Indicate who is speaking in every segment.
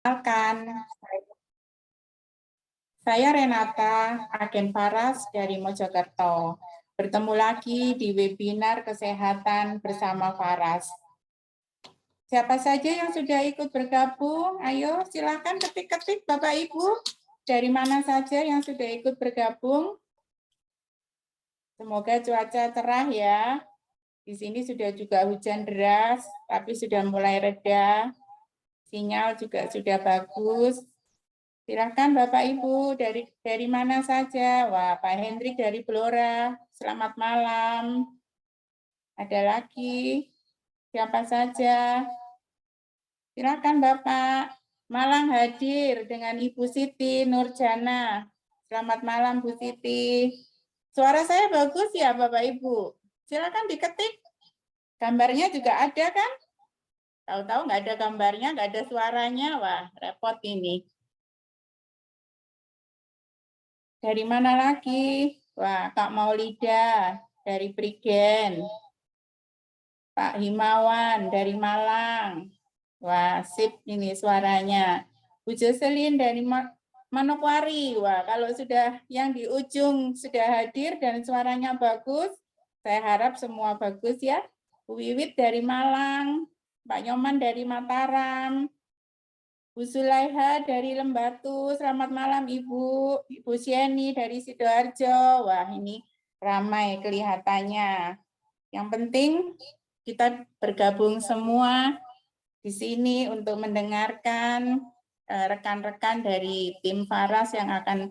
Speaker 1: Perkenalkan, saya Renata, agen Faras dari Mojokerto. Bertemu lagi di webinar kesehatan bersama Faras. Siapa saja yang sudah ikut bergabung? Ayo silakan ketik-ketik Bapak Ibu. Dari mana saja yang sudah ikut bergabung? Semoga cuaca cerah ya. Di sini sudah juga hujan deras, tapi sudah mulai reda. Sinyal juga sudah bagus. Silakan Bapak Ibu dari mana saja. Wah, Pak Hendrik dari Blora. Selamat malam. Ada lagi? Siapa saja? Silakan Bapak. Malang hadir dengan Ibu Siti Nurjana. Selamat malam Bu Siti. Suara saya bagus ya Bapak Ibu. Silakan diketik. Gambarnya juga ada kan? Tahu-tahu nggak ada gambarnya, nggak ada suaranya. Wah, repot ini. Dari mana lagi? Wah, Kak Maulida dari Prigen. Pak Himawan dari Malang. Wah, sip ini suaranya. Bu Jocelyn dari Manokwari. Wah, kalau sudah yang di ujung sudah hadir dan suaranya bagus, saya harap semua bagus ya. Bu Wiwit dari Malang, Pak Nyoman dari Mataram, Bu Sulaiha dari Lembatu, selamat malam Ibu. Ibu Sieni dari Sidoarjo. Wah, ini ramai kelihatannya. Yang penting kita bergabung semua di sini untuk mendengarkan rekan-rekan dari tim Faras yang akan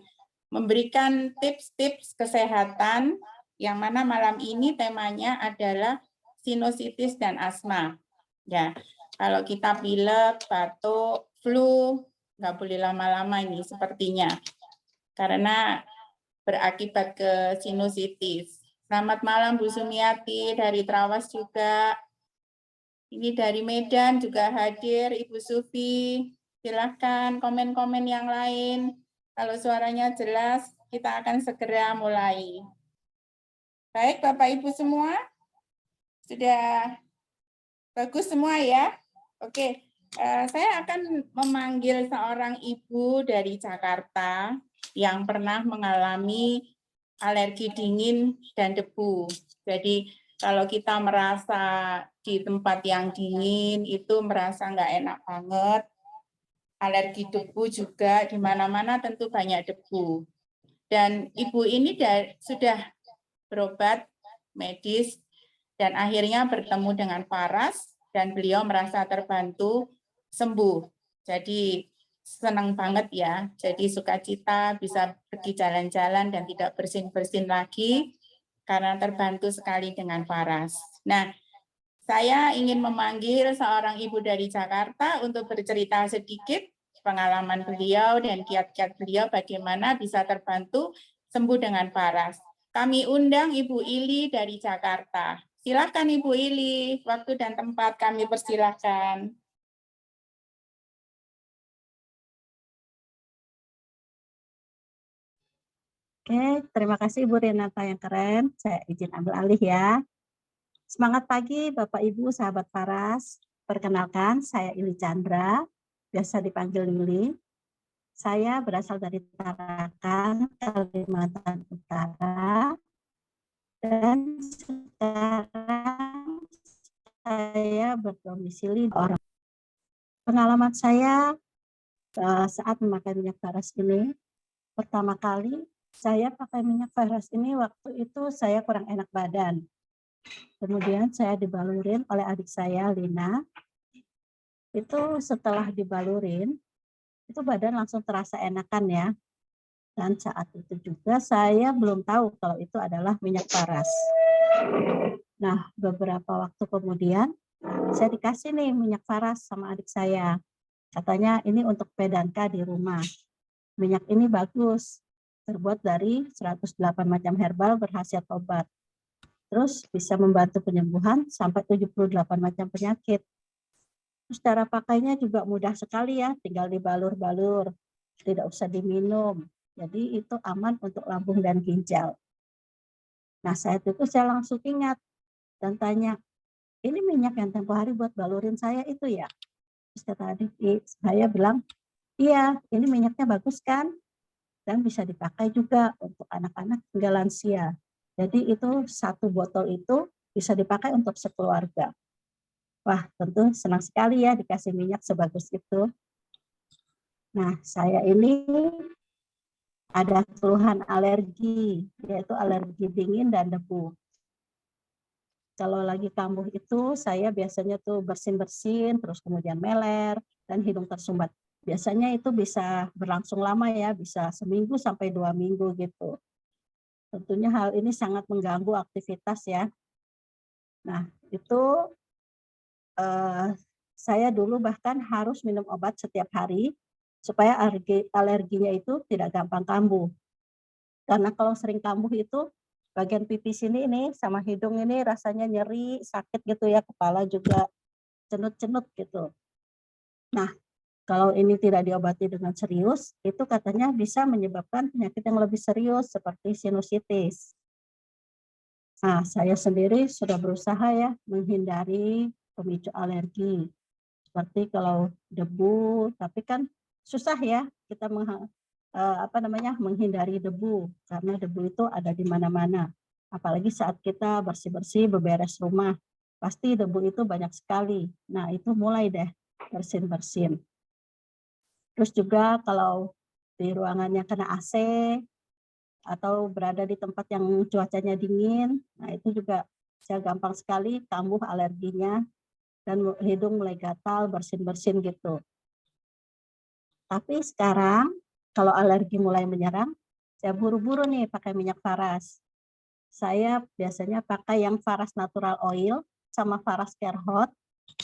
Speaker 1: memberikan tips-tips kesehatan yang mana malam ini temanya adalah sinusitis dan asma. Ya, kalau kita pilek, batuk, flu, nggak boleh lama-lama ini sepertinya, karena berakibat ke sinusitis. Selamat malam Bu Sumiati dari Trawas juga. Ini dari Medan juga hadir Ibu Sufi. Silahkan komen-komen yang lain. Kalau suaranya jelas, kita akan segera mulai. Baik Bapak Ibu semua, sudah bagus semua ya? Oke, saya akan memanggil seorang ibu dari Jakarta yang pernah mengalami alergi dingin dan debu. Jadi kalau kita merasa di tempat yang dingin itu merasa nggak enak banget, alergi debu juga di mana-mana tentu banyak debu. Dan ibu ini sudah berobat medis dan akhirnya bertemu dengan Faras dan beliau merasa terbantu sembuh. Jadi senang banget ya. Jadi sukacita bisa pergi jalan-jalan dan tidak bersin-bersin lagi karena terbantu sekali dengan Faras. Nah, saya ingin memanggil seorang ibu dari Jakarta untuk bercerita sedikit pengalaman beliau dan kiat-kiat beliau bagaimana bisa terbantu sembuh dengan Faras. Kami undang Ibu Ili dari Jakarta. Silakan Ibu Ili, waktu dan tempat kami persilakan.
Speaker 2: Oke, terima kasih Ibu Renata yang keren. Saya izin ambil alih ya. Semangat pagi Bapak Ibu sahabat Faras. Perkenalkan, saya Ili Chandra, biasa dipanggil Lili. Saya berasal dari Tarakan, Kalimantan Utara. Dan sekarang saya berdomisili di orang. Pengalaman saya saat memakai minyak Faras ini, pertama kali saya pakai minyak Faras ini waktu itu saya kurang enak badan. Kemudian saya dibalurin oleh adik saya, Lina. Itu setelah dibalurin, itu badan langsung terasa enakan ya. Dan saat itu juga saya belum tahu kalau itu adalah minyak Faras. Nah, beberapa waktu kemudian, saya dikasih nih minyak Faras sama adik saya. Katanya ini untuk pedanka di rumah. Minyak ini bagus, terbuat dari 108 macam herbal berkhasiat obat. Terus bisa membantu penyembuhan sampai 78 macam penyakit. Terus cara pakainya juga mudah sekali ya, tinggal dibalur-balur, tidak usah diminum. Jadi itu aman untuk lambung dan ginjal. Nah saat itu saya langsung ingat dan tanya, ini minyak yang tempo hari buat balurin saya itu ya? Terus kata adik saya bilang, Iya, ini minyaknya bagus kan? Dan bisa dipakai juga untuk anak-anak hingga lansia. Jadi itu satu botol itu bisa dipakai untuk sekeluarga. Wah, tentu senang sekali ya dikasih minyak sebagus itu. Nah, saya ini ada keluhan alergi, yaitu alergi dingin dan debu. Kalau lagi kambuh itu saya biasanya tuh bersin-bersin, terus kemudian meler, dan hidung tersumbat. Biasanya itu bisa berlangsung lama ya, bisa seminggu sampai 2 minggu gitu. Tentunya hal ini sangat mengganggu aktivitas ya. Nah, itu saya dulu bahkan harus minum obat setiap hari supaya alerginya itu tidak gampang kambuh. Karena kalau sering kambuh itu bagian pipi sini ini sama hidung ini rasanya nyeri, sakit gitu ya, kepala juga cenut-cenut gitu. Nah, kalau ini tidak diobati dengan serius, itu katanya bisa menyebabkan penyakit yang lebih serius seperti sinusitis. Nah, saya sendiri sudah berusaha ya menghindari pemicu alergi. Seperti kalau debu, tapi kan susah ya kita menghindari debu karena debu itu ada di mana-mana. Apalagi saat kita bersih-bersih, beberes rumah, pasti debu itu banyak sekali. Nah, itu mulai deh bersin-bersin. Terus juga kalau di ruangannya kena AC atau berada di tempat yang cuacanya dingin, nah itu juga saya gampang sekali kambuh alerginya dan hidung mulai gatal, bersin-bersin gitu. Tapi sekarang kalau alergi mulai menyerang, saya buru-buru nih pakai minyak Faras. Saya biasanya pakai yang Faras Natural Oil sama Faras Care Hot.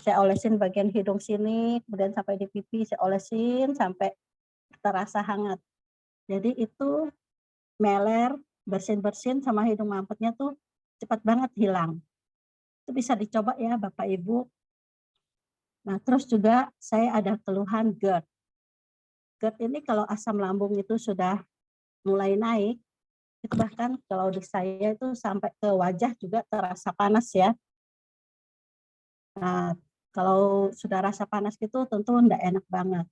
Speaker 2: Saya olesin bagian hidung sini, kemudian sampai di pipi saya olesin sampai terasa hangat. Jadi itu meler, bersin-bersin sama hidung mampetnya tuh cepat banget hilang. Itu bisa dicoba ya Bapak Ibu. Nah, terus juga saya ada keluhan GERD. GERD ini kalau asam lambung itu sudah mulai naik, itu bahkan kalau di saya itu sampai ke wajah juga terasa panas ya. Nah, kalau sudah rasa panas gitu tentu enggak enak banget.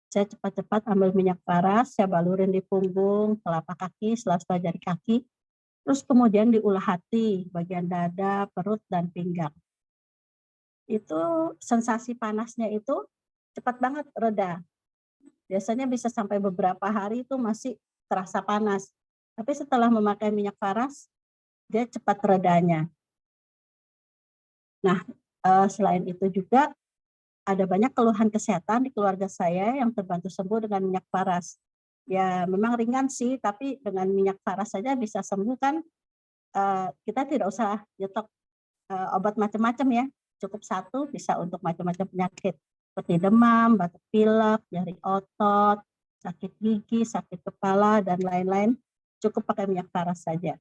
Speaker 2: Saya cepat-cepat ambil minyak paras, saya balurin di punggung, telapak kaki, sela-sela jari kaki, terus kemudian diulah hati, bagian dada, perut, dan pinggang. Itu sensasi panasnya itu cepat banget reda. Biasanya bisa sampai beberapa hari itu masih terasa panas. Tapi setelah memakai minyak paras, dia cepat redanya. Nah, selain itu juga ada banyak keluhan kesehatan di keluarga saya yang terbantu sembuh dengan minyak paras. Ya memang ringan sih, tapi dengan minyak paras saja bisa sembuh kan. Kita tidak usah nyetok obat macam-macam ya, cukup satu bisa untuk macam-macam penyakit seperti demam, batuk pilek, nyeri otot, sakit gigi, sakit kepala, dan lain-lain. Cukup pakai minyak paras saja.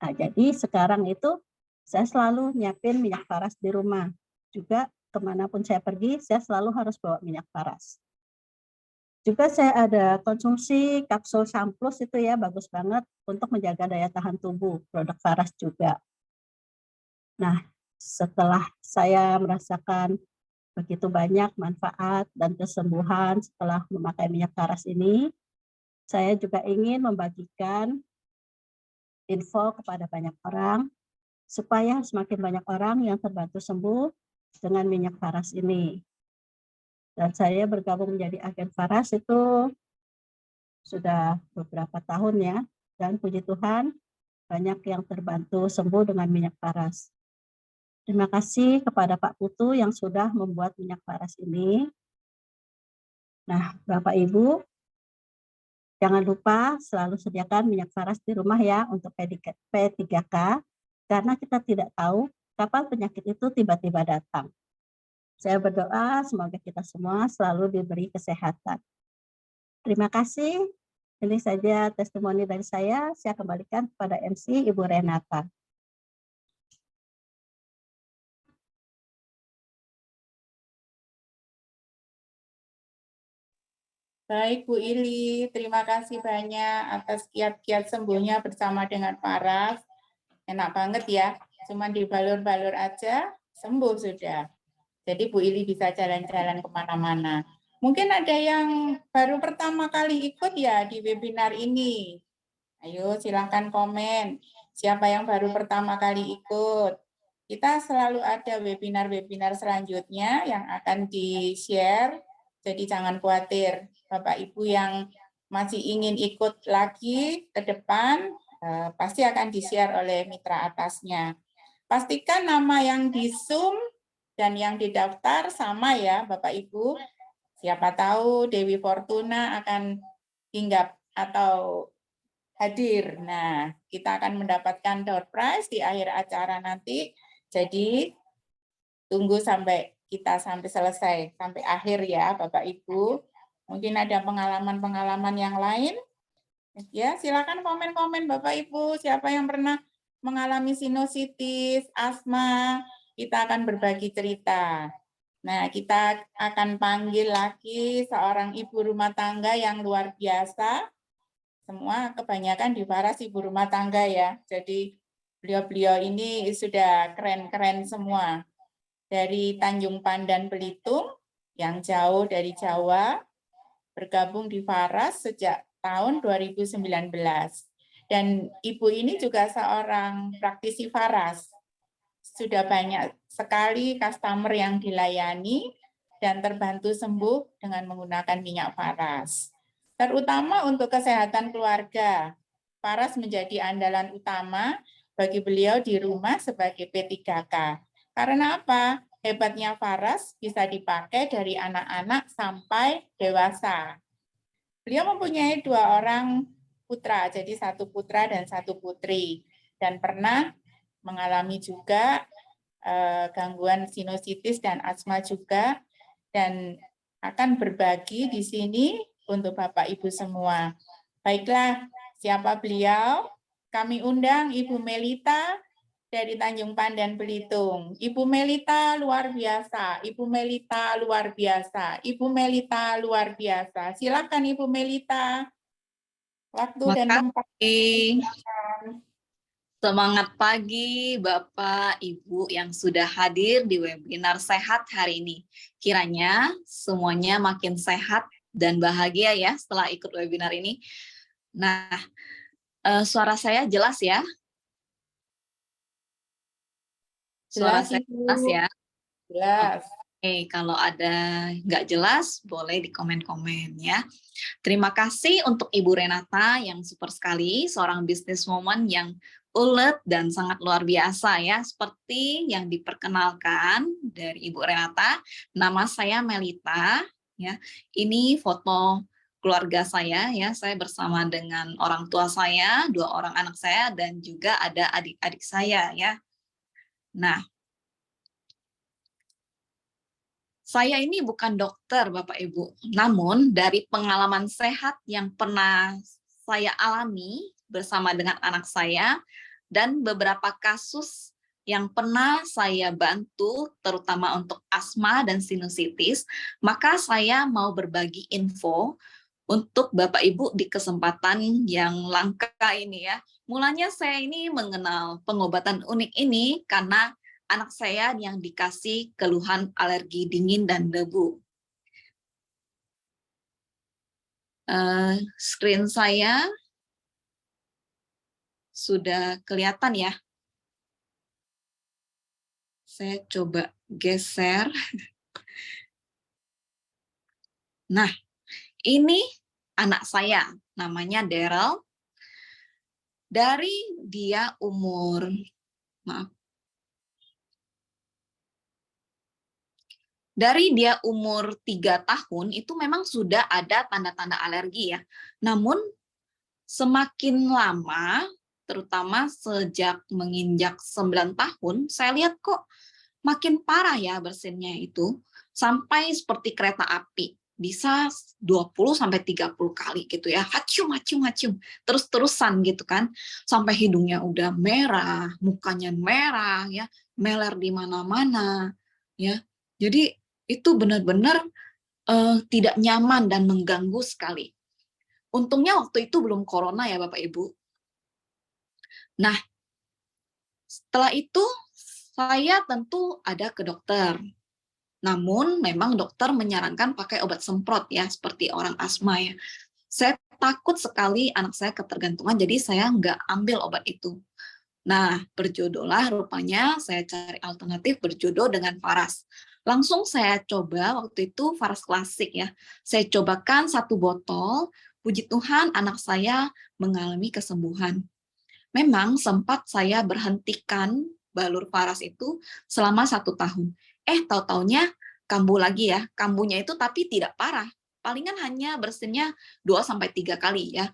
Speaker 2: Nah, jadi sekarang itu saya selalu nyiapin minyak paras di rumah. Juga kemanapun saya pergi, saya selalu harus bawa minyak paras. Juga saya ada konsumsi kapsul Samplus itu ya, bagus banget untuk menjaga daya tahan tubuh, produk Faras juga. Nah, setelah saya merasakan begitu banyak manfaat dan kesembuhan setelah memakai minyak Faras ini, saya juga ingin membagikan info kepada banyak orang supaya semakin banyak orang yang terbantu sembuh dengan minyak Faras ini. Dan saya bergabung menjadi agen Faras itu sudah beberapa tahun ya, dan puji Tuhan banyak yang terbantu sembuh dengan minyak paras. Terima kasih kepada Pak Putu yang sudah membuat minyak paras ini. Nah, Bapak Ibu, jangan lupa selalu sediakan minyak paras di rumah ya untuk P3K, karena kita tidak tahu kapan penyakit itu tiba-tiba datang. Saya berdoa semoga kita semua selalu diberi kesehatan. Terima kasih. Ini saja testimoni dari saya kembalikan kepada MC Ibu Renata.
Speaker 1: Baik Bu Ili, terima kasih banyak atas kiat-kiat sembuhnya bersama dengan Paras. Enak banget ya, cuma dibalur-balur aja, sembuh sudah. Jadi Bu Ili bisa jalan-jalan kemana-mana. Mungkin ada yang baru pertama kali ikut ya di webinar ini. Ayo silahkan komen. Siapa yang baru pertama kali ikut? Kita selalu ada webinar-webinar selanjutnya yang akan di-share. Jadi jangan khawatir. Bapak Ibu yang masih ingin ikut lagi ke depan, pasti akan di-share oleh mitra atasnya. Pastikan nama yang di Zoom dan yang didaftar sama ya Bapak Ibu. Siapa tahu Dewi Fortuna akan hinggap atau hadir. Nah, kita akan mendapatkan door prize di akhir acara nanti. Jadi, tunggu sampai kita sampai selesai, sampai akhir ya Bapak Ibu. Mungkin ada pengalaman-pengalaman yang lain. Ya, silakan komen-komen Bapak Ibu. Siapa yang pernah mengalami sinusitis, asma, kita akan berbagi cerita. Nah, kita akan panggil lagi seorang ibu rumah tangga yang luar biasa. Semua kebanyakan di Faras ibu rumah tangga ya. Jadi beliau-beliau ini sudah keren-keren semua. Dari Tanjung Pandan Belitung, yang jauh dari Jawa, bergabung di Faras sejak tahun 2019. Dan ibu ini juga seorang praktisi Faras. Sudah banyak sekali customer yang dilayani dan terbantu sembuh dengan menggunakan minyak Faras. Terutama untuk kesehatan keluarga, Faras menjadi andalan utama bagi beliau di rumah sebagai P3K. Karena apa? Hebatnya Faras bisa dipakai dari anak-anak sampai dewasa. Beliau mempunyai 2 orang putra, jadi 1 putra dan 1 putri. Dan pernah mengalami juga gangguan sinusitis dan asma juga, dan akan berbagi di sini untuk Bapak Ibu semua. Baiklah, siapa beliau? Kami undang Ibu Melita dari Tanjung Pandan Belitung. Ibu Melita luar biasa, Ibu Melita luar biasa, Ibu Melita luar biasa. Silakan Ibu Melita, waktu dan tempat.
Speaker 3: Makasih. Semangat pagi Bapak Ibu yang sudah hadir di webinar sehat hari ini. Kiranya semuanya makin sehat dan bahagia ya setelah ikut webinar ini. Nah, suara saya jelas ya? Suara
Speaker 1: Jelas
Speaker 3: saya
Speaker 1: Ibu.
Speaker 3: jelas ya?
Speaker 1: Jelas.
Speaker 3: Oke, kalau ada nggak jelas boleh di komen-komen ya. Terima kasih untuk Ibu Renata yang super sekali, seorang businesswoman yang ulet dan sangat luar biasa ya. Seperti yang diperkenalkan dari Ibu Renata, nama saya Melita ya. Ini foto keluarga saya ya. Saya bersama dengan orang tua saya, 2 orang anak saya dan juga ada adik-adik saya ya. Nah, saya ini bukan dokter, Bapak Ibu. Namun, dari pengalaman sehat yang pernah saya alami bersama dengan anak saya, dan beberapa kasus yang pernah saya bantu, terutama untuk asma dan sinusitis, maka saya mau berbagi info untuk Bapak Ibu di kesempatan yang langka ini ya. Mulanya saya ini mengenal pengobatan unik ini karena anak saya yang dikasih keluhan alergi dingin dan debu. Screen saya sudah kelihatan ya. Saya coba geser. Nah, ini anak saya, namanya Daryl. Dari dia umur, maaf, dari dia umur 3 tahun itu memang sudah ada tanda-tanda alergi ya. Namun semakin lama, terutama sejak menginjak 9 tahun, saya lihat kok makin parah ya bersinnya itu. Sampai seperti kereta api. Bisa 20-30 kali gitu ya. Hacum, hacum, hacum. Terus-terusan gitu kan. Sampai hidungnya udah merah, mukanya merah, ya, meler di mana-mana. Ya. Jadi itu benar-benar tidak nyaman dan mengganggu sekali. Untungnya waktu itu belum corona ya Bapak Ibu. Nah, setelah itu saya tentu ada ke dokter. Namun memang dokter menyarankan pakai obat semprot ya, seperti orang asma ya. Saya takut sekali anak saya ketergantungan, jadi saya nggak ambil obat itu. Nah, berjodohlah rupanya saya cari alternatif berjodoh dengan Faras. Langsung saya coba waktu itu Faras klasik ya. Saya cobakan 1 botol, puji Tuhan anak saya mengalami kesembuhan. Memang sempat saya berhentikan balur Faras itu selama 1 tahun. Tahu-taunya kambuh lagi ya. Kambuhnya itu tapi tidak parah. Palingan hanya bersinnya 2-3 kali ya.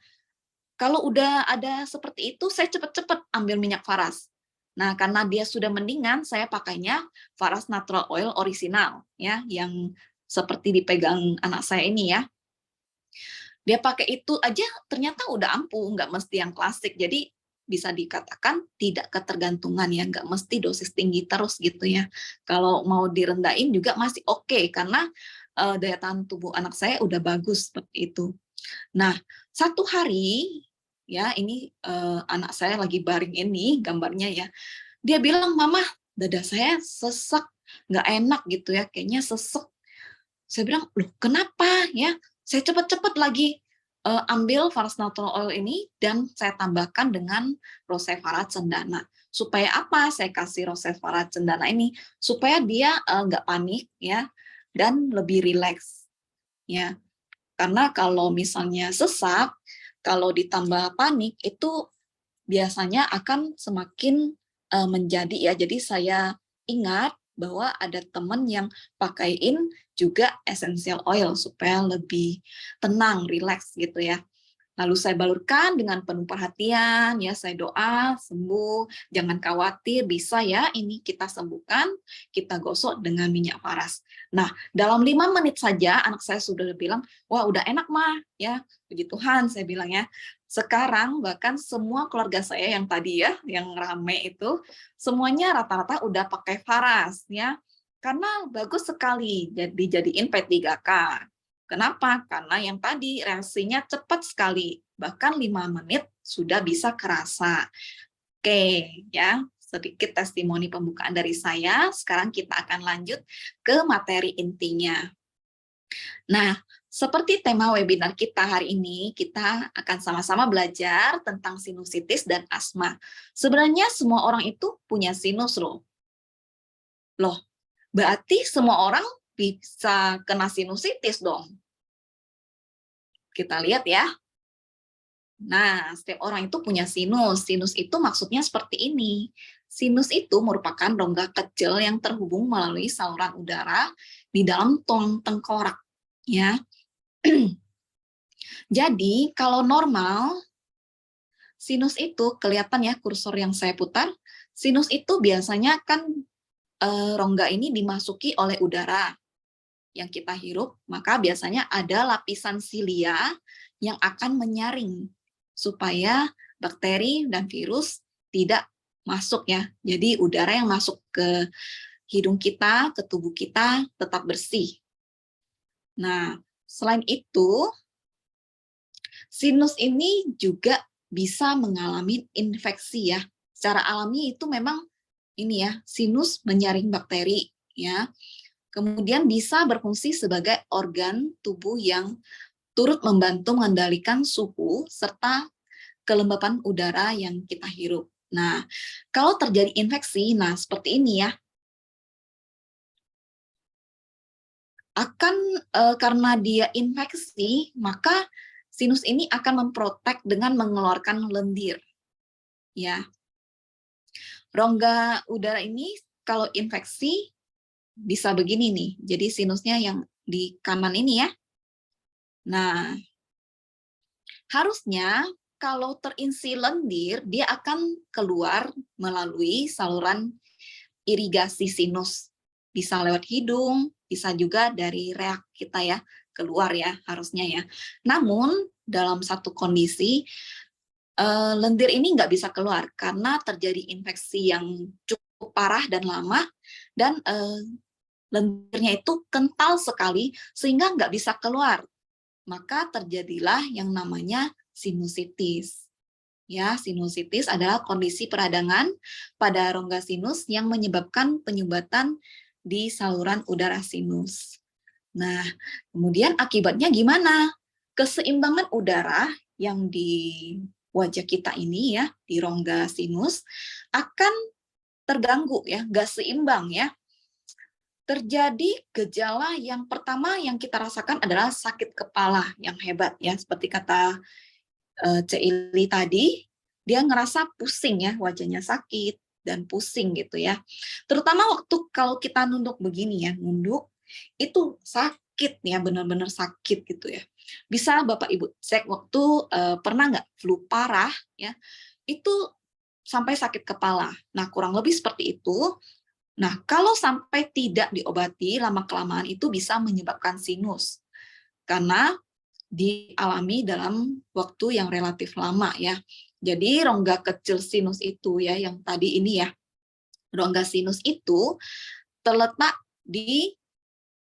Speaker 3: Kalau udah ada seperti itu, saya cepet-cepet ambil minyak Faras. Nah, karena dia sudah mendingan, saya pakainya Faras Natural Oil original, ya, yang seperti dipegang anak saya ini ya. Dia pakai itu aja ternyata udah ampuh, nggak mesti yang klasik. Jadi bisa dikatakan tidak ketergantungan ya, nggak mesti dosis tinggi terus gitu ya. Kalau mau direndahin juga masih oke, karena daya tahan tubuh anak saya udah bagus seperti itu. Nah, 1 hari ya ini anak saya lagi baring ini gambarnya ya. Dia bilang, "Mama, dada saya sesek, nggak enak gitu ya, kayaknya sesek." Saya bilang, "Loh, kenapa?" Ya, saya cepet-cepet lagi ambil Faras Natural Oil ini dan saya tambahkan dengan Rosevarah Cendana. Supaya apa? Saya kasih Rosevarah Cendana ini supaya dia nggak panik ya dan lebih rileks ya. Karena kalau misalnya sesak, kalau ditambah panik itu biasanya akan semakin menjadi ya. Jadi saya ingat bahwa ada teman yang pakaiin juga essential oil supaya lebih tenang, rileks gitu ya. Lalu saya balurkan dengan penuh perhatian, ya saya doa sembuh, jangan khawatir, bisa ya ini kita sembuhkan, kita gosok dengan minyak Faras. Nah, dalam 5 menit saja anak saya sudah bilang, wah udah enak mah, ya puji Tuhan saya bilang ya. Sekarang bahkan semua keluarga saya yang tadi ya, yang rame itu, semuanya rata-rata udah pakai Faras ya, karena bagus sekali dijadiin P3K. Kenapa? Karena yang tadi reaksinya cepat sekali, bahkan 5 menit sudah bisa kerasa. Oke, ya, sedikit testimoni pembukaan dari saya. Sekarang kita akan lanjut ke materi intinya. Nah, seperti tema webinar kita hari ini, kita akan sama-sama belajar tentang sinusitis dan asma. Sebenarnya semua orang itu punya sinus loh. Berarti semua orang bisa kena sinusitis dong. Kita lihat ya. Nah, setiap orang itu punya sinus. Sinus itu maksudnya seperti ini. Sinus itu merupakan rongga kecil yang terhubung melalui saluran udara di dalam tulang tengkorak. Ya. Jadi, kalau normal, sinus itu kelihatan ya kursor yang saya putar. Sinus itu biasanya kan rongga ini dimasuki oleh udara yang kita hirup, maka biasanya ada lapisan silia yang akan menyaring supaya bakteri dan virus tidak masuk ya. Jadi udara yang masuk ke hidung kita, ke tubuh kita tetap bersih. Nah, selain itu, sinus ini juga bisa mengalami infeksi ya. Secara alami itu memang ini ya, sinus menyaring bakteri ya. Kemudian bisa berfungsi sebagai organ tubuh yang turut membantu mengendalikan suhu serta kelembapan udara yang kita hirup. Nah, kalau terjadi infeksi, nah seperti ini ya, karena dia infeksi, maka sinus ini akan memprotek dengan mengeluarkan lendir. Ya, rongga udara ini kalau infeksi bisa begini nih, jadi sinusnya yang di kanan ini ya. Nah, harusnya kalau terinsi lendir, dia akan keluar melalui saluran irigasi sinus. Bisa lewat hidung, bisa juga dari reak kita ya, keluar ya harusnya ya. Namun, dalam satu kondisi, lendir ini nggak bisa keluar karena terjadi infeksi yang cukup parah dan lama, dan lendirnya itu kental sekali sehingga nggak bisa keluar. Maka terjadilah yang namanya sinusitis. Ya, sinusitis adalah kondisi peradangan pada rongga sinus yang menyebabkan penyumbatan di saluran udara sinus. Nah, kemudian akibatnya gimana? Keseimbangan udara yang di wajah kita ini ya, di rongga sinus akan terganggu ya, nggak seimbang ya. Terjadi gejala yang pertama yang kita rasakan adalah sakit kepala yang hebat ya, seperti kata Ceili tadi, dia ngerasa pusing ya, wajahnya sakit dan pusing gitu ya. Terutama waktu kalau kita nunduk begini ya, nunduk itu sakit ya, benar-benar sakit gitu ya. Bisa Bapak Ibu cek waktu pernah nggak flu parah ya, itu sampai sakit kepala. Nah, kurang lebih seperti itu. Nah, kalau sampai tidak diobati, lama-kelamaan itu bisa menyebabkan sinus. Karena dialami dalam waktu yang relatif lama ya. Jadi rongga kecil sinus itu ya, yang tadi ini ya, rongga sinus itu terletak di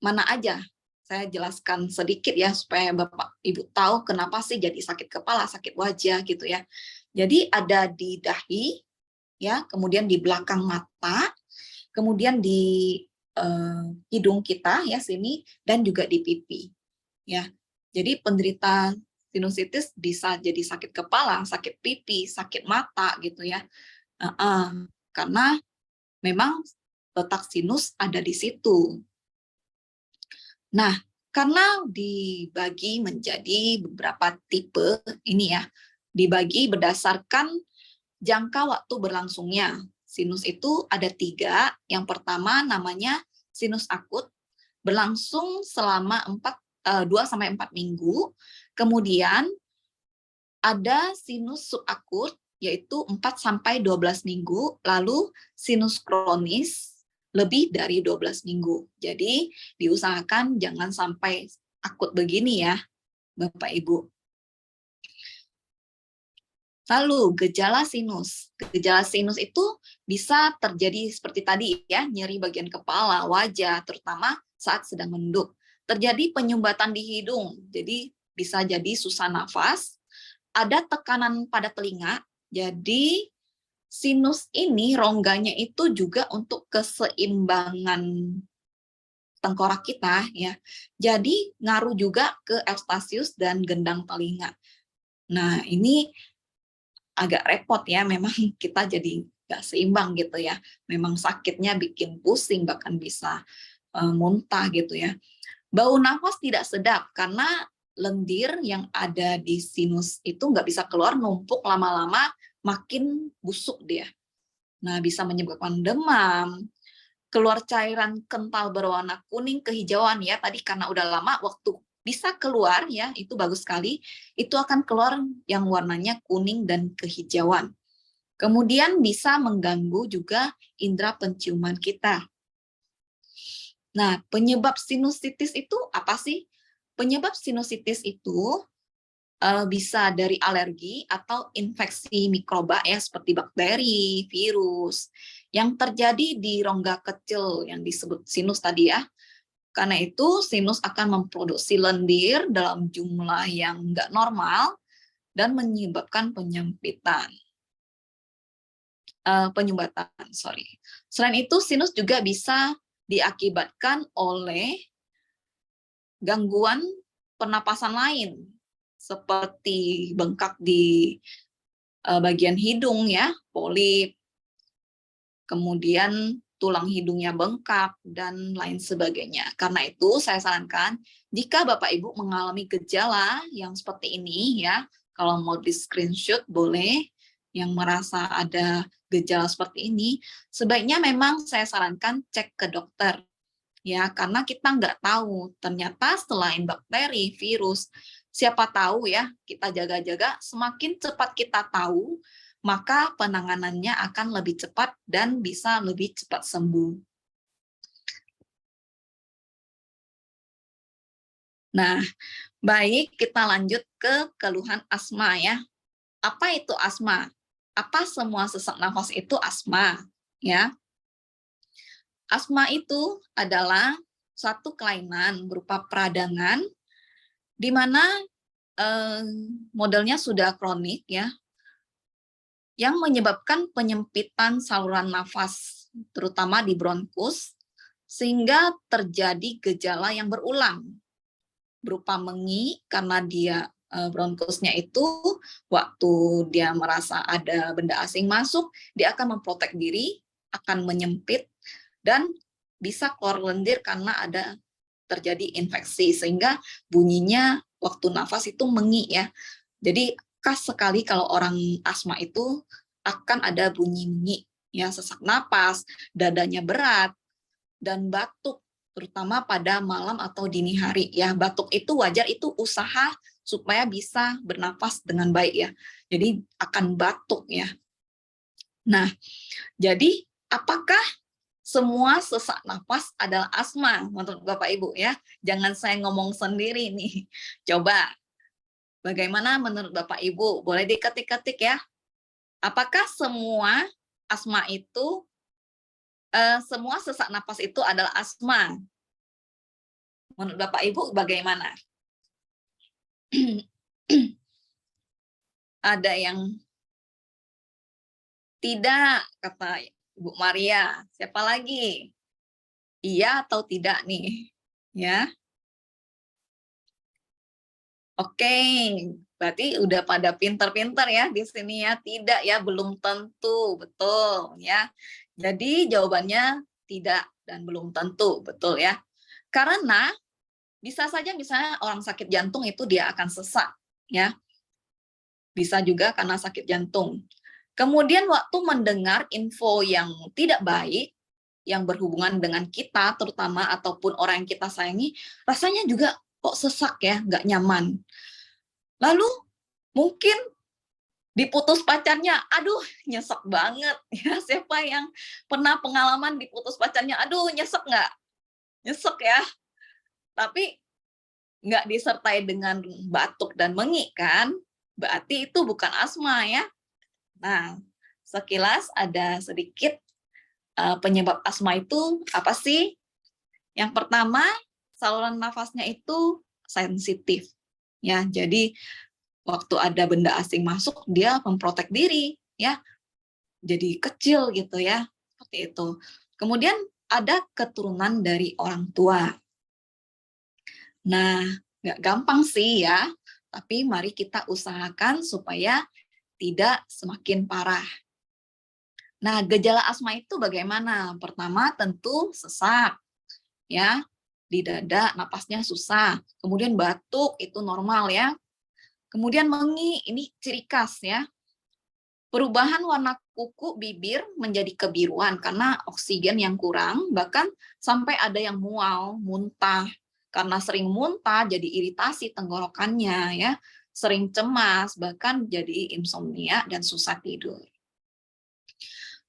Speaker 3: mana aja. Saya jelaskan sedikit ya, supaya Bapak Ibu tahu kenapa sih jadi sakit kepala, sakit wajah gitu ya. Jadi ada di dahi, ya, kemudian di belakang mata, kemudian di hidung kita ya sini, dan juga di pipi ya. Jadi penderita sinusitis bisa jadi sakit kepala, sakit pipi, sakit mata gitu ya. Karena memang letak sinus ada di situ. Nah, karena dibagi menjadi beberapa tipe ini ya, dibagi berdasarkan jangka waktu berlangsungnya. Sinus itu ada 3. Yang pertama namanya sinus akut, berlangsung selama 2-4 minggu. Kemudian ada sinus subakut, yaitu 4-12 minggu. Lalu sinus kronis, lebih dari 12 minggu. Jadi diusahakan jangan sampai akut begini ya, Bapak Ibu. Lalu gejala sinus. Gejala sinus itu bisa terjadi seperti tadi ya, nyeri bagian kepala, wajah, terutama saat sedang menunduk. Terjadi penyumbatan di hidung, jadi bisa jadi susah nafas. Ada tekanan pada telinga, jadi sinus ini rongganya itu juga untuk keseimbangan tengkorak kita ya. Jadi ngaruh juga ke eustasius dan gendang telinga. Nah, ini agak repot ya, memang kita jadi nggak seimbang gitu ya. Memang sakitnya bikin pusing, bahkan bisa muntah gitu ya. Bau nafas tidak sedap karena lendir yang ada di sinus itu nggak bisa keluar, numpuk lama-lama makin busuk dia. Nah, bisa menyebabkan demam, keluar cairan kental berwarna kuning kehijauan ya. Tadi karena udah lama waktu bisa keluar ya, itu bagus sekali. Itu akan keluar yang warnanya kuning dan kehijauan. Kemudian bisa mengganggu juga indera penciuman kita. Nah, penyebab sinusitis itu apa sih? Penyebab sinusitis itu bisa dari alergi atau infeksi mikroba ya, seperti bakteri, virus, yang terjadi di rongga kecil yang disebut sinus tadi ya. Karena itu sinus akan memproduksi lendir dalam jumlah yang nggak normal dan menyebabkan penyumbatan. Selain itu, sinus juga bisa diakibatkan oleh gangguan pernapasan lain, seperti bengkak di bagian hidung ya, polip, kemudian tulang hidungnya bengkak, dan lain sebagainya. Karena itu saya sarankan, jika Bapak Ibu mengalami gejala yang seperti ini ya, kalau mau di screenshot boleh, yang merasa ada gejala seperti ini, sebaiknya memang saya sarankan cek ke dokter. Ya, karena kita nggak tahu, ternyata selain bakteri, virus, siapa tahu ya, kita jaga-jaga, semakin cepat kita tahu, maka penanganannya akan lebih cepat dan bisa lebih cepat sembuh. Nah, baik, kita lanjut ke keluhan asma ya. Apa itu asma? Apa semua sesak nafas itu asma? Ya. Asma itu adalah suatu kelainan berupa peradangan di mana modelnya sudah kronik ya, yang menyebabkan penyempitan saluran nafas, terutama di bronkus, sehingga terjadi gejala yang berulang berupa mengi karena dia bronkusnya itu waktu dia merasa ada benda asing masuk, dia akan memprotek diri, akan menyempit, dan bisa keluar lendir karena ada terjadi infeksi, sehingga bunyinya waktu nafas itu mengi ya. Jadi khas sekali kalau orang asma itu akan ada bunyi mengi, ya, sesak napas, dadanya berat, dan batuk, terutama pada malam atau dini hari ya. Batuk itu wajar, itu usaha supaya bisa bernafas dengan baik ya. Jadi akan batuk ya. Nah, jadi apakah semua sesak nafas adalah asma menurut Bapak Ibu ya? Jangan saya ngomong sendiri nih. Coba bagaimana menurut Bapak Ibu? Boleh diketik-ketik ya. Apakah semua asma itu semua sesak napas itu adalah asma? Menurut Bapak Ibu bagaimana? Ada yang tidak, kata Ibu Maria. Siapa lagi? Iya atau tidak nih? Ya. Oke, berarti udah pada pinter-pinter ya di sini ya. Tidak ya, belum tentu, betul ya. Jadi jawabannya tidak dan belum tentu, betul ya. Karena bisa saja misalnya orang sakit jantung itu dia akan sesak ya. Bisa juga karena sakit jantung. Kemudian waktu mendengar info yang tidak baik yang berhubungan dengan kita terutama ataupun orang yang kita sayangi, rasanya juga kok sesak ya, nggak nyaman. Lalu mungkin diputus pacarnya, aduh nyesek banget ya. Siapa yang pernah pengalaman diputus pacarnya, aduh nyesek nggak? Nyesek ya. Tapi nggak disertai dengan batuk dan mengi kan? Berarti itu bukan asma ya. Nah, sekilas ada sedikit penyebab asma itu apa sih? Yang pertama, saluran nafasnya itu sensitif. Ya, jadi waktu ada benda asing masuk, dia memprotek diri, ya. Jadi kecil gitu ya, seperti itu. Kemudian ada keturunan dari orang tua. Nah, nggak gampang sih ya, tapi mari kita usahakan supaya tidak semakin parah. Nah, gejala asma itu bagaimana? Pertama tentu sesak, ya, di dada napasnya susah. Kemudian batuk itu normal ya. Kemudian mengi, ini ciri khas ya. Perubahan warna kuku bibir menjadi kebiruan karena oksigen yang kurang, bahkan sampai ada yang mual, muntah. Karena sering muntah jadi iritasi tenggorokannya ya, sering cemas, bahkan jadi insomnia dan susah tidur.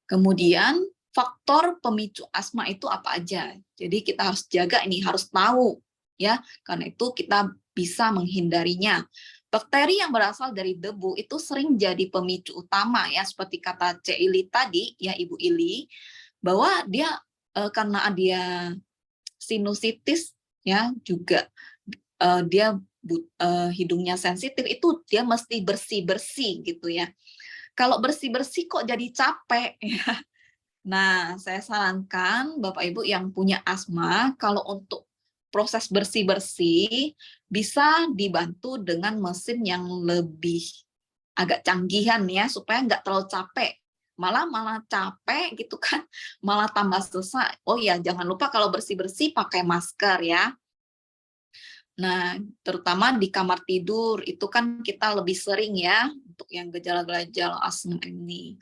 Speaker 3: Kemudian faktor pemicu asma itu apa aja? Jadi kita harus jaga ini, harus tahu ya, karena itu kita bisa menghindarinya. Bakteri yang berasal dari debu itu sering jadi pemicu utama ya, seperti kata C. Ili tadi ya, Ibu Ili, bahwa dia karena dia sinusitis ya, juga dia hidungnya sensitif, itu dia mesti bersih-bersih gitu ya. Kalau bersih-bersih kok jadi capek ya. Nah, saya sarankan Bapak Ibu yang punya asma, kalau untuk proses bersih-bersih bisa dibantu dengan mesin yang lebih agak canggihan ya, supaya nggak terlalu capek. Malah capek gitu kan, malah tambah sesak. Oh ya, jangan lupa kalau bersih-bersih pakai masker ya. Nah, terutama di kamar tidur itu kan kita lebih sering ya untuk yang gejala-gejala asma ini.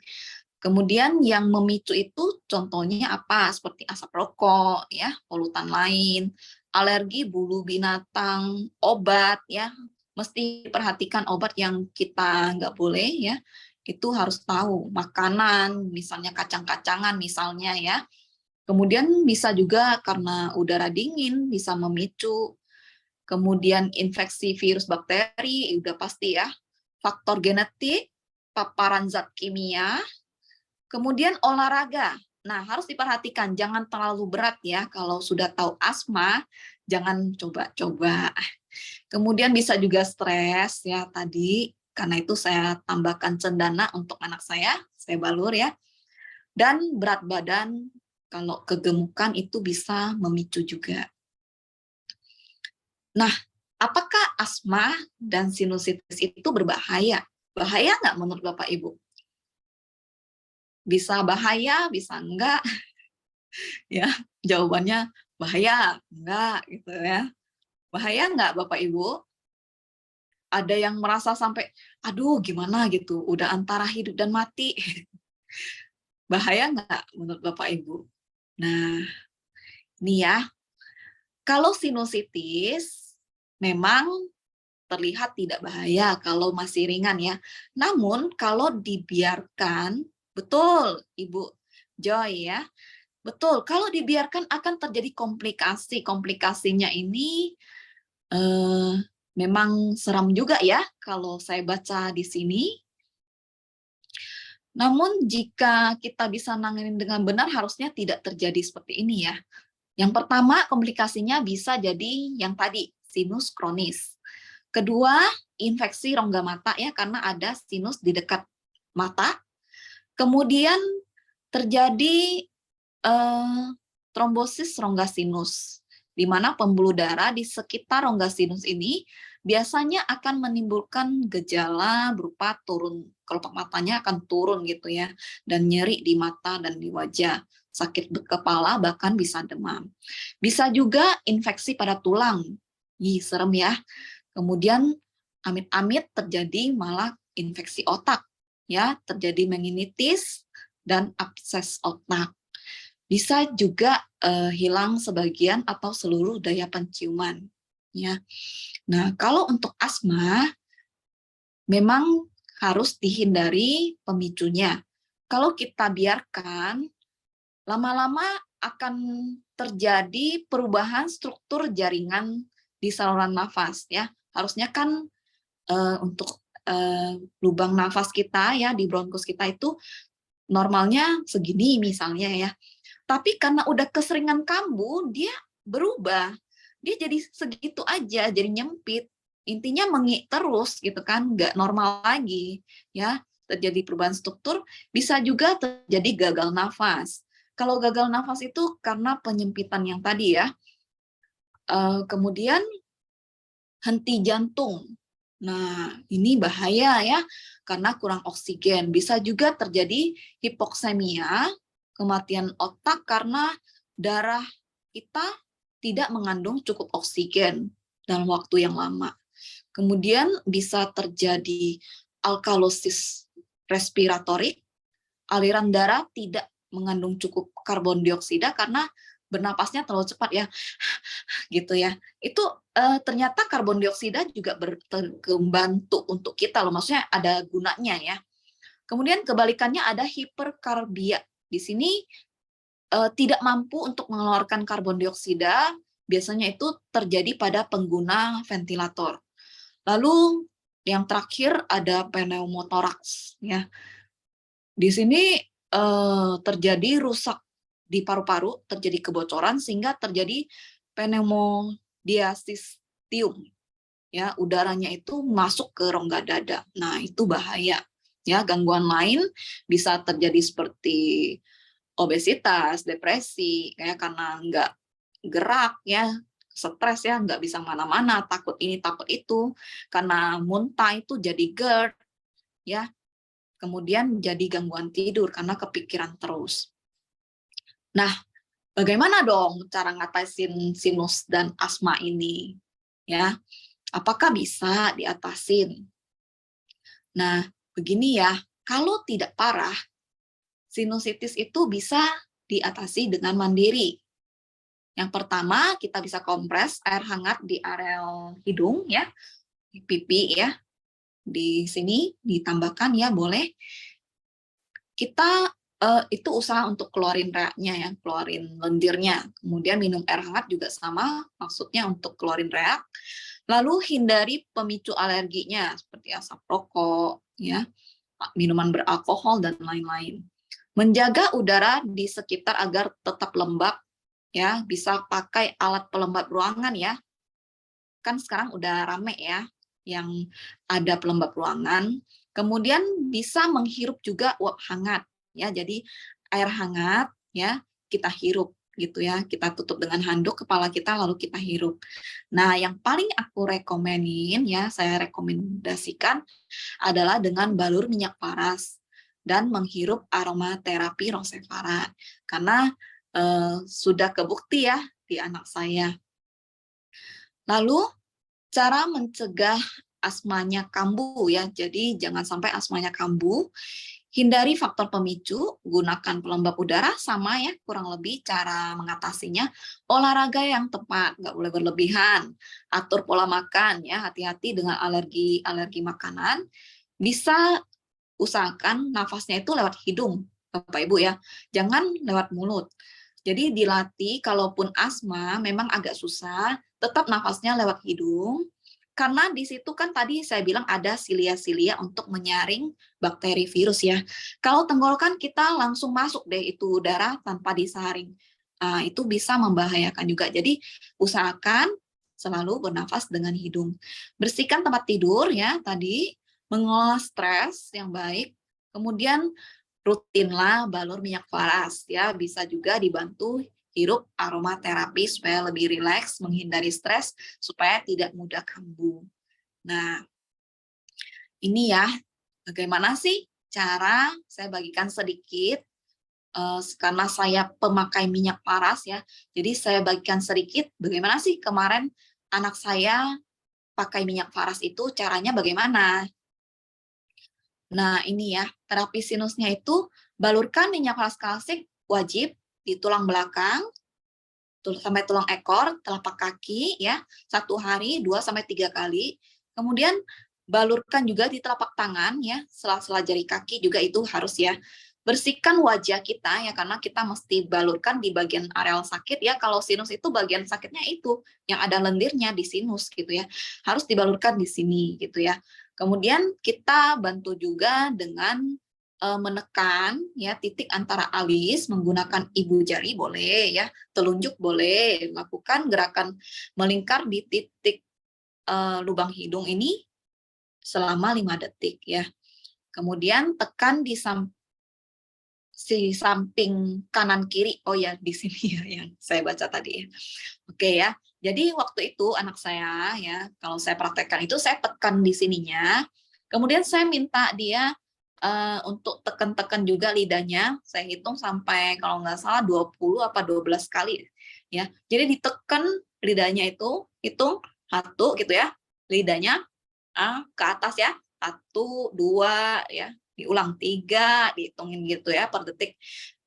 Speaker 3: Kemudian yang memicu itu contohnya apa? Seperti asap rokok, ya, polutan lain, alergi bulu binatang, obat, ya. Mesti perhatikan obat yang kita nggak boleh, ya. Itu harus tahu. Makanan, misalnya kacang-kacangan, misalnya, ya. Kemudian bisa juga karena udara dingin, bisa memicu. Kemudian infeksi virus bakteri, udah pasti ya. Faktor genetik, paparan zat kimia, kemudian olahraga. Nah, harus diperhatikan, jangan terlalu berat ya. Kalau sudah tahu asma, jangan coba-coba. Kemudian bisa juga stres ya tadi, karena itu saya tambahkan cendana untuk anak saya balur ya. Dan berat badan Kalau kegemukan itu bisa memicu juga. Nah, apakah asma dan sinusitis itu berbahaya? Bahaya nggak menurut Bapak Ibu? Bisa bahaya, bisa enggak? Ya, jawabannya bahaya, enggak gitu ya. Bahaya enggak Bapak Ibu? Ada yang merasa sampai, aduh gimana gitu, udah antara hidup dan mati. Bahaya enggak menurut Bapak Ibu? Nah, ini ya, kalau sinusitis memang terlihat tidak bahaya kalau masih ringan ya. Namun kalau dibiarkan, betul Ibu Joy ya, betul, kalau dibiarkan akan terjadi komplikasi. Komplikasinya ini memang seram juga ya kalau saya baca di sini. Namun jika kita bisa nanganin dengan benar harusnya tidak terjadi seperti ini ya. Yang pertama komplikasinya bisa jadi yang tadi sinus kronis. Kedua infeksi rongga mata ya karena ada sinus di dekat mata. Kemudian terjadi trombosis rongga sinus, di mana pembuluh darah di sekitar rongga sinus ini biasanya akan menimbulkan gejala berupa turun, kelopak matanya akan turun gitu ya, dan nyeri di mata dan di wajah, sakit kepala, bahkan bisa demam. Bisa juga infeksi pada tulang, serem ya. Kemudian amit-amit terjadi malah infeksi otak, ya, terjadi meningitis dan abses otak. Bisa juga hilang sebagian atau seluruh daya penciuman. Ya. Nah, kalau untuk asma, memang harus dihindari pemicunya. Kalau kita biarkan, lama-lama akan terjadi perubahan struktur jaringan di saluran nafas. Ya, harusnya kan untuk lubang nafas kita ya di bronkus kita itu normalnya segini misalnya ya. Tapi karena udah keseringan kambuh, dia berubah. Dia jadi segitu aja, jadi nyempit. Intinya mengik terus gitu kan, nggak normal lagi. Ya, terjadi perubahan struktur, bisa juga terjadi gagal nafas. Kalau gagal nafas itu karena penyempitan yang tadi ya. Kemudian henti jantung. Nah, ini bahaya ya, karena kurang oksigen. Bisa juga terjadi hipoksemia, kematian otak karena darah kita tidak mengandung cukup oksigen dalam waktu yang lama. Kemudian bisa terjadi alkalosis respiratorik, aliran darah tidak mengandung cukup karbon dioksida karena bernapasnya terlalu cepat ya, gitu ya. Itu ternyata karbon dioksida juga membantu untuk kita loh, maksudnya ada gunanya ya. Kemudian kebalikannya ada hiperkarbia. Di sini tidak mampu untuk mengeluarkan karbon dioksida, biasanya itu terjadi pada pengguna ventilator. Lalu yang terakhir ada pneumotoraks ya. Di sini terjadi rusak di paru-paru, terjadi kebocoran sehingga terjadi pneumodiastium. Ya, udaranya itu masuk ke rongga dada. Nah, itu bahaya. Ya, gangguan lain bisa terjadi seperti obesitas, depresi, kayak karena nggak gerak ya, stres ya, nggak bisa mana-mana, takut ini takut itu, karena muntah itu jadi GERD, ya, kemudian jadi gangguan tidur karena kepikiran terus. Nah, bagaimana dong cara ngatasin sinus dan asma ini? Ya, apakah bisa diatasin? Nah, begini ya, kalau tidak parah, sinusitis itu bisa diatasi dengan mandiri. Yang pertama, kita bisa kompres air hangat di areal hidung ya, di pipi ya. Di sini ditambahkan ya, boleh. Kita itu usaha untuk keluarin reaknya ya, keluarin lendirnya. Kemudian minum air hangat juga sama, maksudnya untuk keluarin reak. Lalu hindari pemicu alerginya seperti asap rokok, ya, minuman beralkohol dan lain-lain. Menjaga udara di sekitar agar tetap lembab, ya, bisa pakai alat pelembab ruangan ya. Kan sekarang udah rame ya, yang ada pelembab ruangan. Kemudian bisa menghirup juga uap hangat, ya. Jadi air hangat, ya, kita hirup gitu ya. Kita tutup dengan handuk kepala kita lalu kita hirup. Nah, yang paling aku rekomenin ya, saya rekomendasikan adalah dengan balur minyak paras dan menghirup aromaterapi rosevaran. Karena sudah kebukti ya di anak saya. Lalu cara mencegah asmanya kambuh ya. Jadi jangan sampai asmanya kambuh. Hindari faktor pemicu, gunakan pelembab udara sama ya, kurang lebih cara mengatasinya. Olahraga yang tepat, nggak boleh berlebihan. Atur pola makan ya, hati-hati dengan alergi makanan. Bisa usahakan nafasnya itu lewat hidung, Bapak Ibu ya. Jangan lewat mulut. Jadi dilatih kalaupun asma memang agak susah, tetap nafasnya lewat hidung. Karena di situ kan tadi saya bilang ada silia-silia untuk menyaring bakteri virus ya. Kalau tenggorokan kita langsung masuk deh itu udara tanpa disaring. Itu bisa membahayakan juga. Jadi usahakan selalu bernafas dengan hidung. Bersihkan tempat tidur ya tadi, mengelola stres yang baik. Kemudian rutinlah balur minyak paras ya, bisa juga dibantu hirup aromaterapi supaya lebih rileks, menghindari stres, supaya tidak mudah kambuh. Nah, ini ya, bagaimana sih cara saya bagikan sedikit, karena saya pemakai minyak paras ya, jadi saya bagikan sedikit bagaimana sih kemarin anak saya pakai minyak paras itu caranya bagaimana. Nah, ini ya, terapi sinusnya itu balurkan minyak paras kalsik wajib di tulang belakang, sampai tulang ekor, telapak kaki ya, 1 hari 2-3 kali. Kemudian balurkan juga di telapak tangan ya, sela-sela jari kaki juga itu harus ya. Bersihkan wajah kita ya, karena kita mesti balurkan di bagian areal sakit ya. Kalau sinus itu bagian sakitnya itu yang ada lendirnya di sinus gitu ya. Harus dibalurkan di sini gitu ya. Kemudian kita bantu juga dengan menekan ya titik antara alis menggunakan ibu jari boleh ya, telunjuk boleh, lakukan gerakan melingkar di titik lubang hidung ini selama 5 detik ya. Kemudian tekan di samping kanan kiri. Oh ya, di sini ya yang saya baca tadi ya. Oke ya. Jadi waktu itu anak saya ya, kalau saya praktekkan itu saya tekan di sininya. Kemudian saya minta dia untuk tekan-tekan juga lidahnya, saya hitung sampai kalau nggak salah 20 apa 12 kali ya. Jadi ditekan lidahnya itu, hitung 1 gitu ya, lidahnya ke atas ya, 1, 2 ya, diulang 3, dihitungin gitu ya per detik.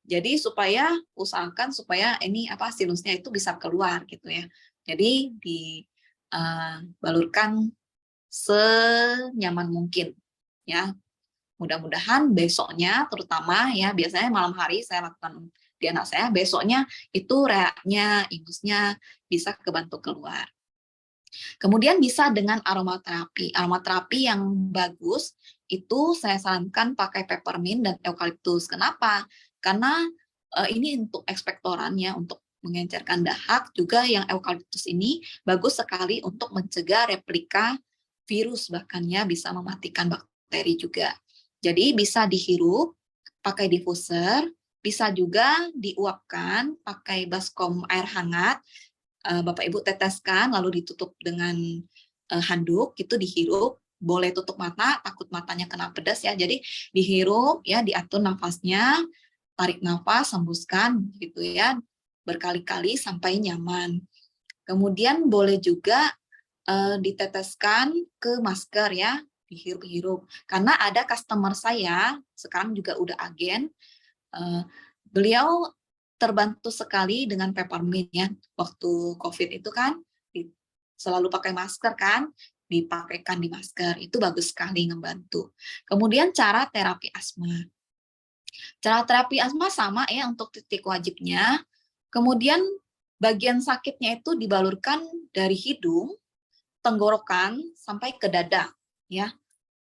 Speaker 3: Jadi usahakan supaya ini sinusnya itu bisa keluar gitu ya. Jadi dibalurkan senyaman mungkin ya. Mudah-mudahan besoknya terutama ya, biasanya malam hari saya lakukan di anak saya, besoknya itu reaknya, ingusnya bisa kebantu keluar. Kemudian bisa dengan aromaterapi. Aromaterapi yang bagus itu saya sarankan pakai peppermint dan eukaliptus. Kenapa? Karena ini untuk ekspektoran ya, untuk mengencerkan dahak. Juga yang eukaliptus ini bagus sekali untuk mencegah replika virus, bahkan ya bisa mematikan bakteri juga. Jadi bisa dihirup pakai diffuser, bisa juga diuapkan pakai baskom air hangat. Bapak Ibu teteskan lalu ditutup dengan handuk, itu dihirup. Boleh tutup mata, takut matanya kena pedas ya. Jadi dihirup ya, diatur nafasnya, tarik nafas, hembuskan gitu ya, berkali-kali sampai nyaman. Kemudian boleh juga diteteskan ke masker ya, dihirup-hirup. Karena ada customer saya, sekarang juga udah agen, beliau terbantu sekali dengan peppermint ya. Waktu COVID itu kan selalu pakai masker kan, dipakaikan di masker, itu bagus sekali ngebantu. Kemudian cara terapi asma. Cara terapi asma sama ya untuk titik wajibnya. Kemudian bagian sakitnya itu dibalurkan dari hidung, tenggorokan sampai ke dada ya,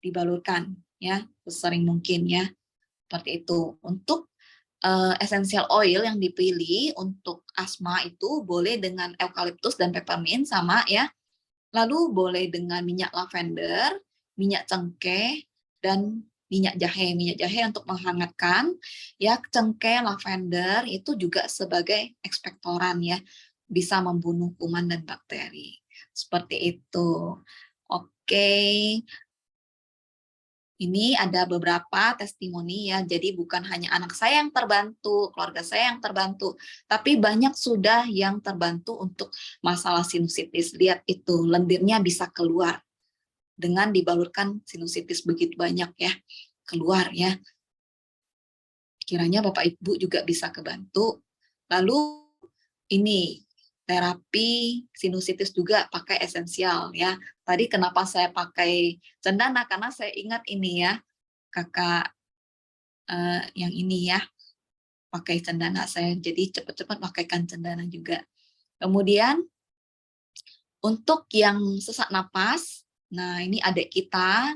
Speaker 3: dibalurkan ya sesering mungkin ya, seperti itu. Untuk essential oil yang dipilih untuk asma itu boleh dengan eukaliptus dan peppermint sama ya, lalu boleh dengan minyak lavender, minyak cengkeh, dan minyak jahe untuk menghangatkan, ya cengkeh, lavender itu juga sebagai ekspektoran ya, bisa membunuh kuman dan bakteri. Seperti itu. Oke. Ini ada beberapa testimoni ya, jadi bukan hanya anak saya yang terbantu, keluarga saya yang terbantu, tapi banyak sudah yang terbantu untuk masalah sinusitis. Lihat itu, lendirnya bisa keluar dengan dibalurkan sinusitis begitu banyak ya, keluar ya. Kiranya Bapak Ibu juga bisa kebantu. Lalu ini, terapi sinusitis juga pakai esensial ya. Tadi kenapa saya pakai cendana, karena saya ingat ini ya, kakak yang ini ya, pakai cendana saya, jadi cepat-cepat pakaikan cendana juga. Kemudian untuk yang sesak napas, nah ini adik kita,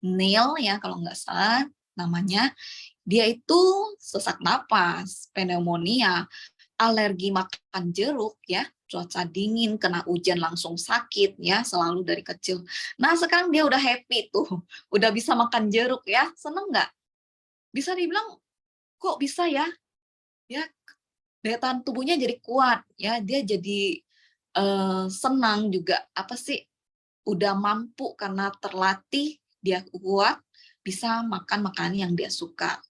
Speaker 3: Neil ya kalau nggak salah namanya, dia itu sesak napas, pneumonia, alergi makan jeruk ya, cuaca dingin, kena hujan langsung sakit ya, selalu dari kecil. Nah sekarang dia udah happy tuh, udah bisa makan jeruk ya, seneng nggak? Bisa dibilang kok bisa ya, ya daya tahan tubuhnya jadi kuat ya, dia jadi senang juga, apa sih, udah mampu karena terlatih, dia kuat, bisa makan makanan yang dia suka.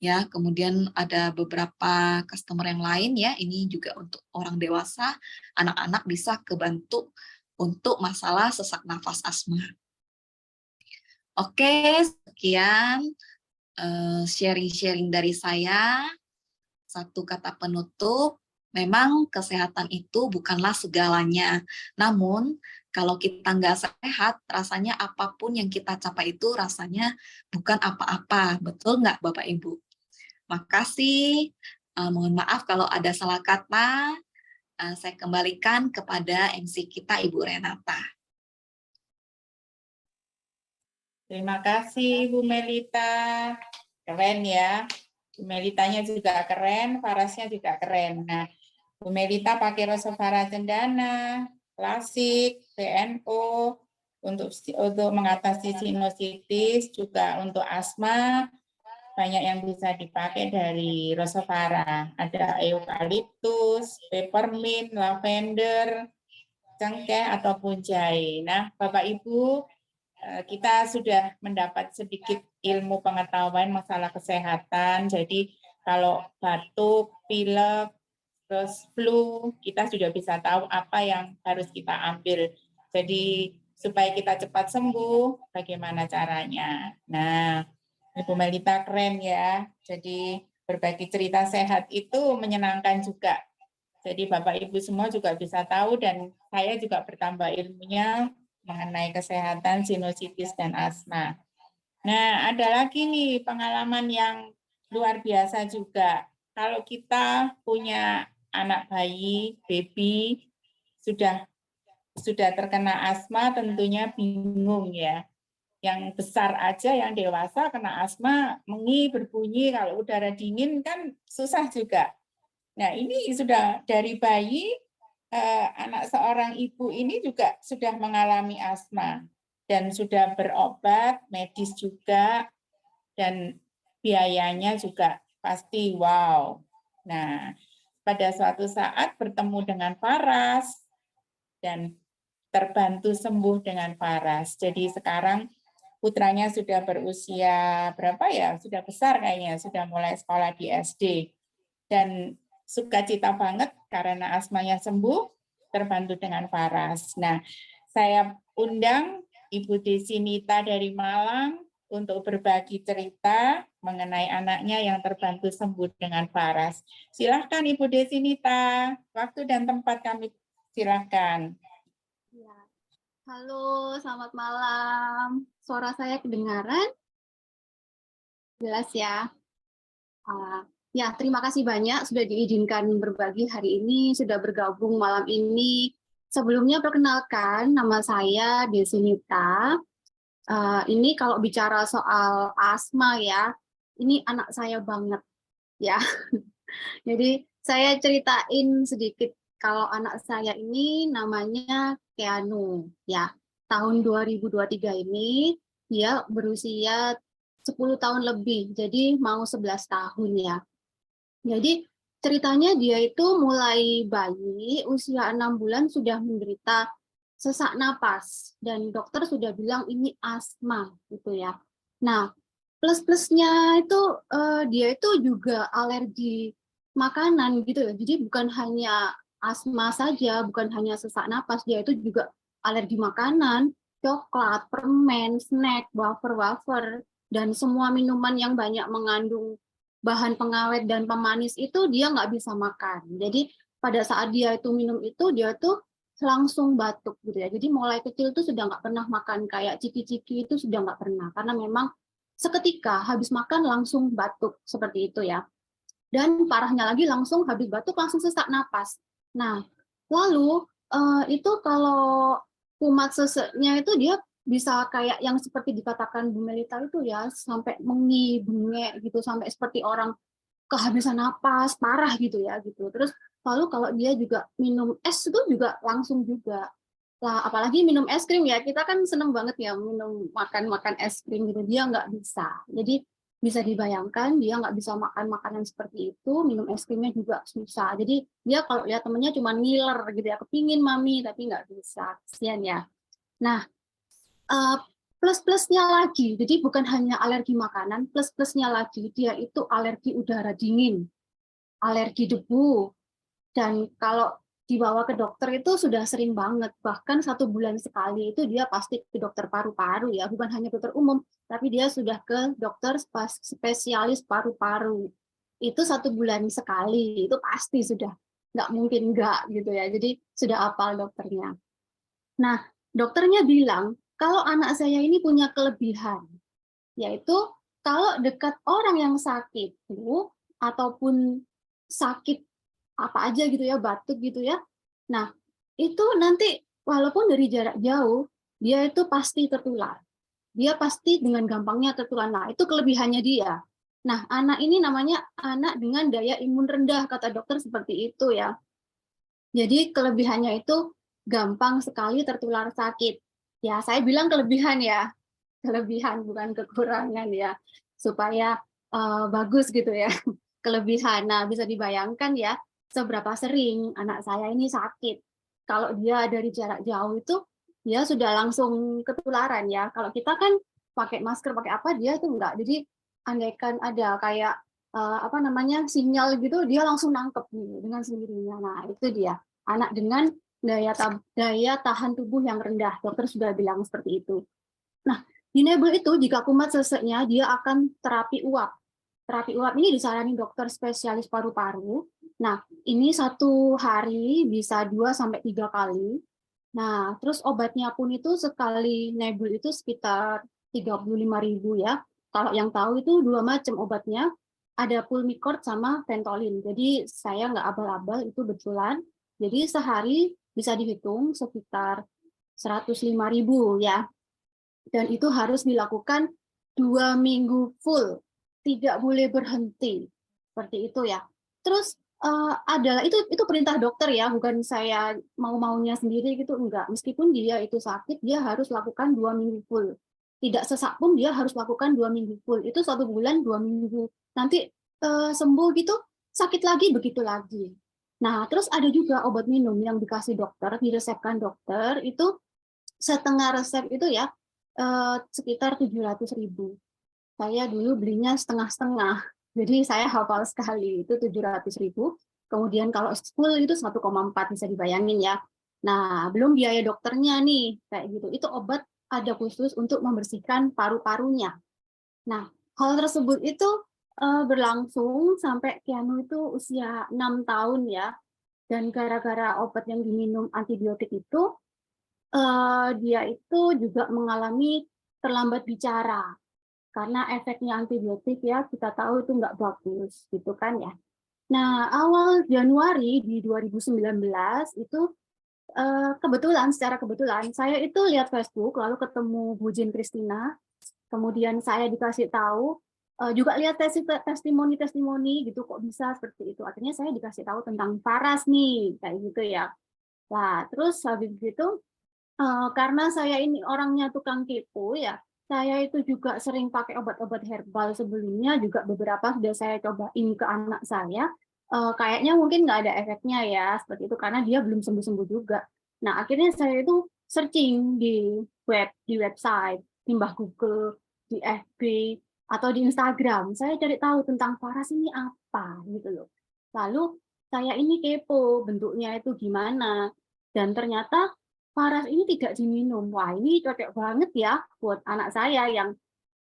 Speaker 3: Ya, kemudian ada beberapa customer yang lain ya, ini juga untuk orang dewasa, anak-anak bisa kebantu untuk masalah sesak nafas asma. Oke, sekian sharing-sharing dari saya. Satu kata penutup, memang kesehatan itu bukanlah segalanya. Namun, kalau kita nggak sehat, rasanya apapun yang kita capai itu rasanya bukan apa-apa. Betul nggak, Bapak Ibu? Makasih. Mohon maaf kalau ada salah kata. Saya kembalikan kepada MC kita, Ibu Renata.
Speaker 1: Terima kasih Bu Melita. Keren ya. Bu Melitanya juga keren, Farasnya juga keren. Nah, Bu Melita pakai Rosovara cendana, klasik, PNO, untuk mengatasi sinusitis, juga untuk asma, banyak yang bisa dipakai dari Rosovara. Ada eukaliptus, peppermint, lavender, cengkeh, ataupun jahe. Nah, Bapak Ibu, kita sudah mendapat sedikit ilmu pengetahuan masalah kesehatan. Jadi kalau batuk, pilek, terus flu, kita sudah bisa tahu apa yang harus kita ambil. Jadi supaya kita cepat sembuh, bagaimana caranya. Nah, Ibu Melita keren ya. Jadi berbagi cerita sehat itu menyenangkan juga. Jadi Bapak Ibu semua juga bisa tahu dan saya juga bertambah ilmunya mengenai kesehatan sinusitis dan asma. Nah, ada lagi nih pengalaman yang luar biasa juga. Kalau kita punya anak bayi, baby, sudah terkena asma, tentunya bingung ya. Yang besar aja, yang dewasa kena asma, mengi, berbunyi, kalau udara dingin kan susah juga. Nah, ini sudah dari bayi, anak seorang ibu ini juga sudah mengalami asma dan sudah berobat medis juga, dan biayanya juga pasti wow. Nah, pada suatu saat bertemu dengan Faras dan terbantu sembuh dengan Faras. Jadi sekarang putranya sudah berusia berapa ya? Sudah besar kayaknya, sudah mulai sekolah di SD. Dan sukacita banget karena asmanya sembuh, terbantu dengan Faras. Nah, saya undang Ibu Desi Nita dari Malang untuk berbagi cerita mengenai anaknya yang terbantu sembuh dengan Faras. Silahkan Ibu Desi Nita, waktu dan tempat kami silahkan.
Speaker 4: Ya. Halo, selamat malam. Suara saya kedengaran? Jelas ya? Ya, terima kasih banyak sudah diizinkan berbagi hari ini, sudah bergabung malam ini. Sebelumnya perkenalkan, nama saya Desi Nita. Ini kalau bicara soal asma ya, ini anak saya banget ya. Jadi saya ceritain sedikit kalau anak saya ini namanya Keanu ya. Tahun 2023 ini dia berusia 10 tahun lebih, jadi mau 11 tahun ya. Jadi ceritanya dia itu mulai bayi, usia 6 bulan sudah menderita sesak napas, dan dokter sudah bilang ini asma gitu ya. Nah, plus-plusnya itu dia itu juga alergi makanan gitu ya. Jadi bukan hanya asma saja, bukan hanya sesak napas, dia itu juga alergi makanan, coklat, permen, snack, wafer-wafer, dan semua minuman yang banyak mengandung bahan pengawet dan pemanis itu dia nggak bisa makan. Jadi pada saat dia itu minum itu, dia tuh langsung batuk gitu ya. Jadi mulai kecil tuh sudah nggak pernah makan kayak ciki-ciki, itu sudah nggak pernah, karena memang seketika habis makan langsung batuk seperti itu ya. Dan parahnya lagi langsung habis batuk langsung sesak napas. Nah, lalu itu kalau kumat seseknya itu dia bisa kayak yang seperti dikatakan Bu Melita itu ya, sampai mengi, bengek gitu, sampai seperti orang kehabisan napas parah gitu ya gitu. Terus lalu kalau dia juga minum es itu juga langsung juga lah, apalagi minum es krim ya, kita kan seneng banget ya minum makan es krim gitu, dia nggak bisa. Jadi bisa dibayangkan dia nggak bisa makan makanan seperti itu, minum es krimnya juga susah. Jadi dia kalau lihat temennya cuma ngiler gitu ya, kepingin mami tapi nggak bisa, kasihan ya. Nah, plus-plusnya lagi, jadi bukan hanya alergi makanan, plus-plusnya lagi dia itu alergi udara dingin, alergi debu, dan kalau dibawa ke dokter itu sudah sering banget, bahkan 1 bulan sekali itu dia pasti ke dokter paru-paru ya, bukan hanya dokter umum, tapi dia sudah ke dokter spesialis paru-paru. Itu 1 bulan sekali, itu pasti sudah, nggak mungkin nggak gitu ya, jadi sudah hafal dokternya. Nah, dokternya bilang, kalau anak saya ini punya kelebihan, yaitu kalau dekat orang yang sakit, ataupun sakit apa aja gitu ya, batuk gitu ya. Nah, itu nanti walaupun dari jarak jauh, dia itu pasti tertular. Dia pasti dengan gampangnya tertular. Nah, itu kelebihannya dia. Nah, anak ini namanya anak dengan daya imun rendah, kata dokter seperti itu ya. Jadi kelebihannya itu gampang sekali tertular sakit. Ya, saya bilang kelebihan ya, kelebihan bukan kekurangan ya, supaya bagus gitu ya. Kelebihan. Nah, bisa dibayangkan ya, seberapa sering anak saya ini sakit. Kalau dia dari jarak jauh itu, dia sudah langsung ketularan ya. Kalau kita kan pakai masker, pakai apa, dia itu enggak. Jadi, andaikan ada kayak apa namanya sinyal gitu, dia langsung nangkep nih dengan sendirinya. Nah, itu dia. Anak dengan daya tahan tubuh yang rendah. Dokter sudah bilang seperti itu. Nah, di Nebel itu jika kumat seseknya, dia akan terapi uap. Terapi uap ini disarankan dokter spesialis paru-paru. Nah, ini 1 hari bisa 2-3 kali. Nah, terus obatnya pun itu sekali Nebel itu sekitar 35.000 ya. Kalau yang tahu itu 2 macam obatnya, ada Pulmicort sama Ventolin. Jadi saya nggak abal-abal, itu betulan. Jadi sehari bisa dihitung sekitar 105.000 ya. Dan itu harus dilakukan 2 minggu full, tidak boleh berhenti, seperti itu ya. Terus adalah itu perintah dokter ya, bukan saya mau-maunya sendiri gitu, enggak. Meskipun dia itu sakit, dia harus lakukan 2 minggu full. Tidak sesak pun dia harus lakukan 2 minggu full. Itu 1 bulan 2 minggu. Nanti sembuh gitu, sakit lagi begitu lagi. Nah, terus ada juga obat minum yang dikasih dokter, diresepkan dokter, itu setengah resep itu ya sekitar 700.000. Saya dulu belinya setengah-setengah, jadi saya hafal sekali itu 700.000. Kemudian kalau full itu 1,4, bisa dibayangin ya. Nah, belum biaya dokternya nih, kayak gitu. Itu obat ada khusus untuk membersihkan paru-parunya. Nah, hal tersebut itu berlangsung sampai Keanu itu usia 6 tahun ya. Dan gara-gara obat yang diminum antibiotik itu, dia itu juga mengalami terlambat bicara karena efeknya antibiotik ya, kita tahu itu nggak bagus gitu kan ya. Nah, awal Januari di 2019 itu secara kebetulan saya itu lihat Facebook lalu ketemu Bu Jin Kristina, kemudian saya dikasih tahu juga lihat testimoni gitu, kok bisa seperti itu. Akhirnya saya dikasih tahu tentang Faras nih kayak gitu ya. Nah, terus habis itu karena saya ini orangnya tukang kepo ya, saya itu juga sering pakai obat-obat herbal sebelumnya, juga beberapa sudah saya cobain ke anak saya. Kayaknya mungkin nggak ada efeknya ya, seperti itu, karena dia belum sembuh-sembuh juga. Nah, akhirnya saya itu searching di website, di Mbah Google, di FB, atau di Instagram. Saya cari tahu tentang Faras ini apa, gitu loh. Lalu saya ini kepo bentuknya itu gimana. Dan ternyata Faras ini tidak diminum. Wah, ini cocok banget ya buat anak saya yang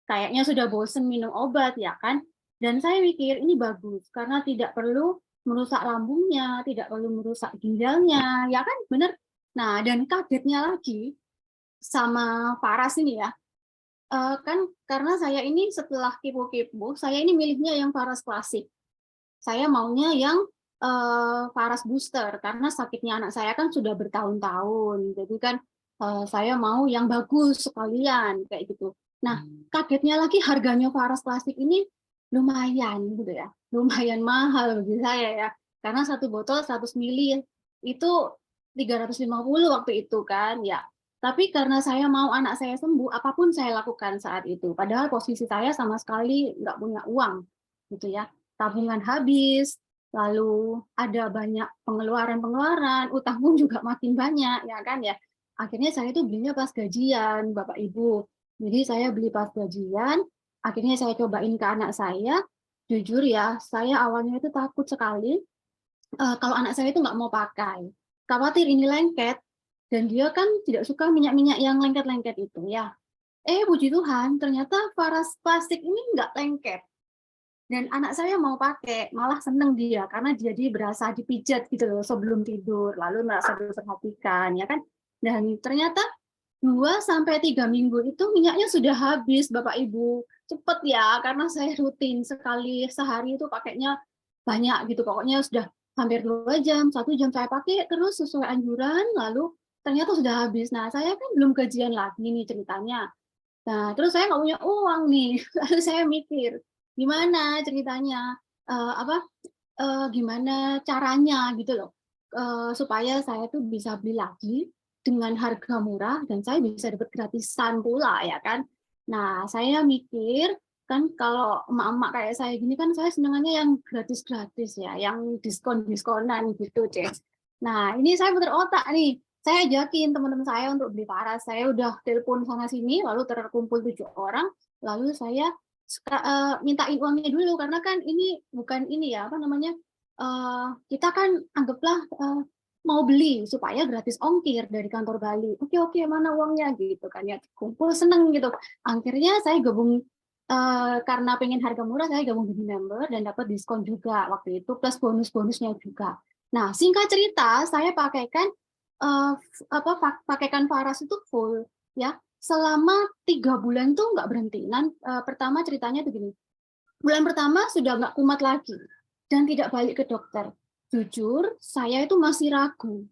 Speaker 4: kayaknya sudah bosen minum obat, ya kan? Dan saya mikir ini bagus karena tidak perlu merusak lambungnya, tidak perlu merusak ginjalnya, ya kan? Bener. Nah, dan kagetnya lagi sama Faras ini ya, kan karena saya ini setelah kepo-kepo, saya ini milihnya yang Faras klasik. Saya maunya yang Faras booster karena sakitnya anak saya kan sudah bertahun-tahun. Jadi kan saya mau yang bagus sekalian kayak gitu. Nah, kagetnya lagi harganya Faras klasik ini lumayan gitu ya. Lumayan mahal bagi saya ya. Karena satu botol 100 ml itu 350 waktu itu kan ya. Tapi karena saya mau anak saya sembuh, apapun saya lakukan saat itu. Padahal posisi saya sama sekali nggak punya uang gitu ya. Tabungan habis, lalu ada banyak pengeluaran-pengeluaran, utang pun juga makin banyak, ya kan ya. Akhirnya saya itu belinya pas gajian, Bapak Ibu. Jadi saya beli pas gajian, akhirnya saya cobain ke anak saya. Jujur ya, saya awalnya itu takut sekali kalau anak saya itu nggak mau pakai. Khawatir ini lengket, dan dia kan tidak suka minyak-minyak yang lengket-lengket itu ya. Puji Tuhan, ternyata Faras plastik ini nggak lengket. Dan anak saya mau pakai, malah seneng dia karena jadi berasa dipijat gitu loh sebelum tidur, lalu merasa diperhatikan ya kan. Dan ternyata 2 sampai 3 minggu itu minyaknya sudah habis, Bapak Ibu. Cepet ya, karena saya rutin sekali sehari itu pakainya banyak gitu. Pokoknya sudah hampir 2 jam, 1 jam saya pakai terus sesuai anjuran, lalu ternyata sudah habis. Nah, saya kan belum gajian lagi nih ceritanya. Nah, terus saya nggak punya uang nih, lalu saya mikir, gimana ceritanya, gimana caranya gitu loh, supaya saya tuh bisa beli lagi dengan harga murah dan saya bisa dapat gratisan pula ya kan. Nah, saya mikir, kan kalau emak-emak kayak saya gini kan saya senangannya yang gratis-gratis ya, yang diskon-diskonan gitu deh. Nah, ini saya putar otak nih, saya ajakin teman-teman saya untuk beli Faras. Saya udah telepon sana sini, lalu terkumpul 7 orang, lalu saya mintain uangnya dulu karena kan ini bukan ini ya, apa namanya? Kita kan anggaplah mau beli supaya gratis ongkir dari kantor Bali. Oke, mana uangnya gitu kan ya. Kumpul seneng gitu. Akhirnya saya gabung karena pengen harga murah, saya gabung jadi member dan dapat diskon juga waktu itu plus bonus-bonusnya juga. Nah, singkat cerita, saya pakaikan pakaikan Faras itu full ya selama 3 bulan tuh nggak berhenti. Pertama ceritanya begini, bulan pertama sudah nggak kumat lagi dan tidak balik ke dokter. Jujur, saya itu masih ragu.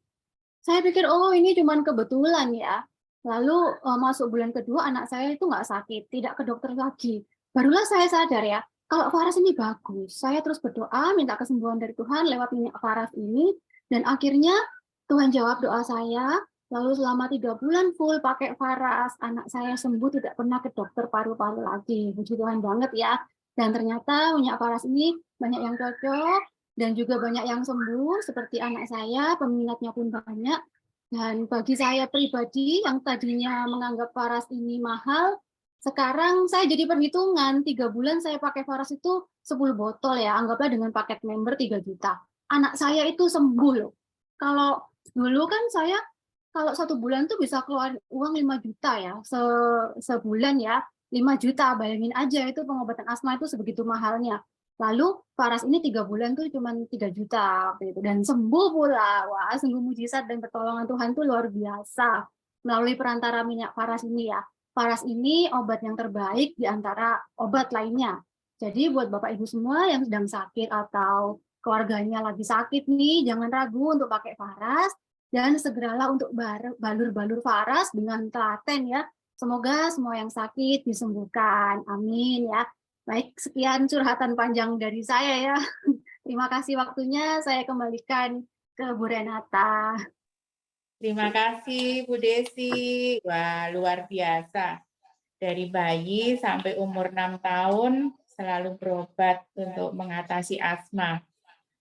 Speaker 4: Saya pikir, oh ini cuma kebetulan ya. Lalu masuk bulan kedua anak saya itu nggak sakit, tidak ke dokter lagi. Barulah saya sadar ya, kalau Faras ini bagus. Saya terus berdoa, minta kesembuhan dari Tuhan lewat minyak Faras ini, dan akhirnya Tuhan jawab doa saya. Lalu selama 3 bulan full pakai Faras, anak saya sembuh, tidak pernah ke dokter paru-paru lagi. Puji Tuhan banget ya. Dan ternyata minyak Faras ini banyak yang cocok, dan juga banyak yang sembuh, seperti anak saya, peminatnya pun banyak. Dan bagi saya pribadi yang tadinya menganggap Faras ini mahal, sekarang saya jadi perhitungan, 3 bulan saya pakai Faras itu 10 botol ya, anggaplah dengan paket member 3 juta. Anak saya itu sembuh loh. Kalau dulu kan saya, kalau 1 bulan tuh bisa keluar uang 5 juta ya, sebulan ya, 5 juta, bayangin aja itu pengobatan asma itu sebegitu mahalnya. Lalu Faras ini 3 bulan tuh cuma 3 juta waktu itu dan sembuh pula. Wah, sungguh mujizat dan pertolongan Tuhan tuh luar biasa melalui perantara minyak Faras ini ya. Faras ini obat yang terbaik di antara obat lainnya. Jadi buat Bapak Ibu semua yang sedang sakit atau keluarganya lagi sakit nih, jangan ragu untuk pakai Faras dan segeralah untuk balur-balur Faras dengan telaten ya. Semoga semua yang sakit disembuhkan. Amin ya. Baik, sekian curhatan panjang dari saya ya. Terima kasih waktunya, saya kembalikan ke Bu Renata.
Speaker 1: Terima kasih Bu Desi. Wah, luar biasa. Dari bayi sampai umur 6 tahun selalu berobat untuk mengatasi asma.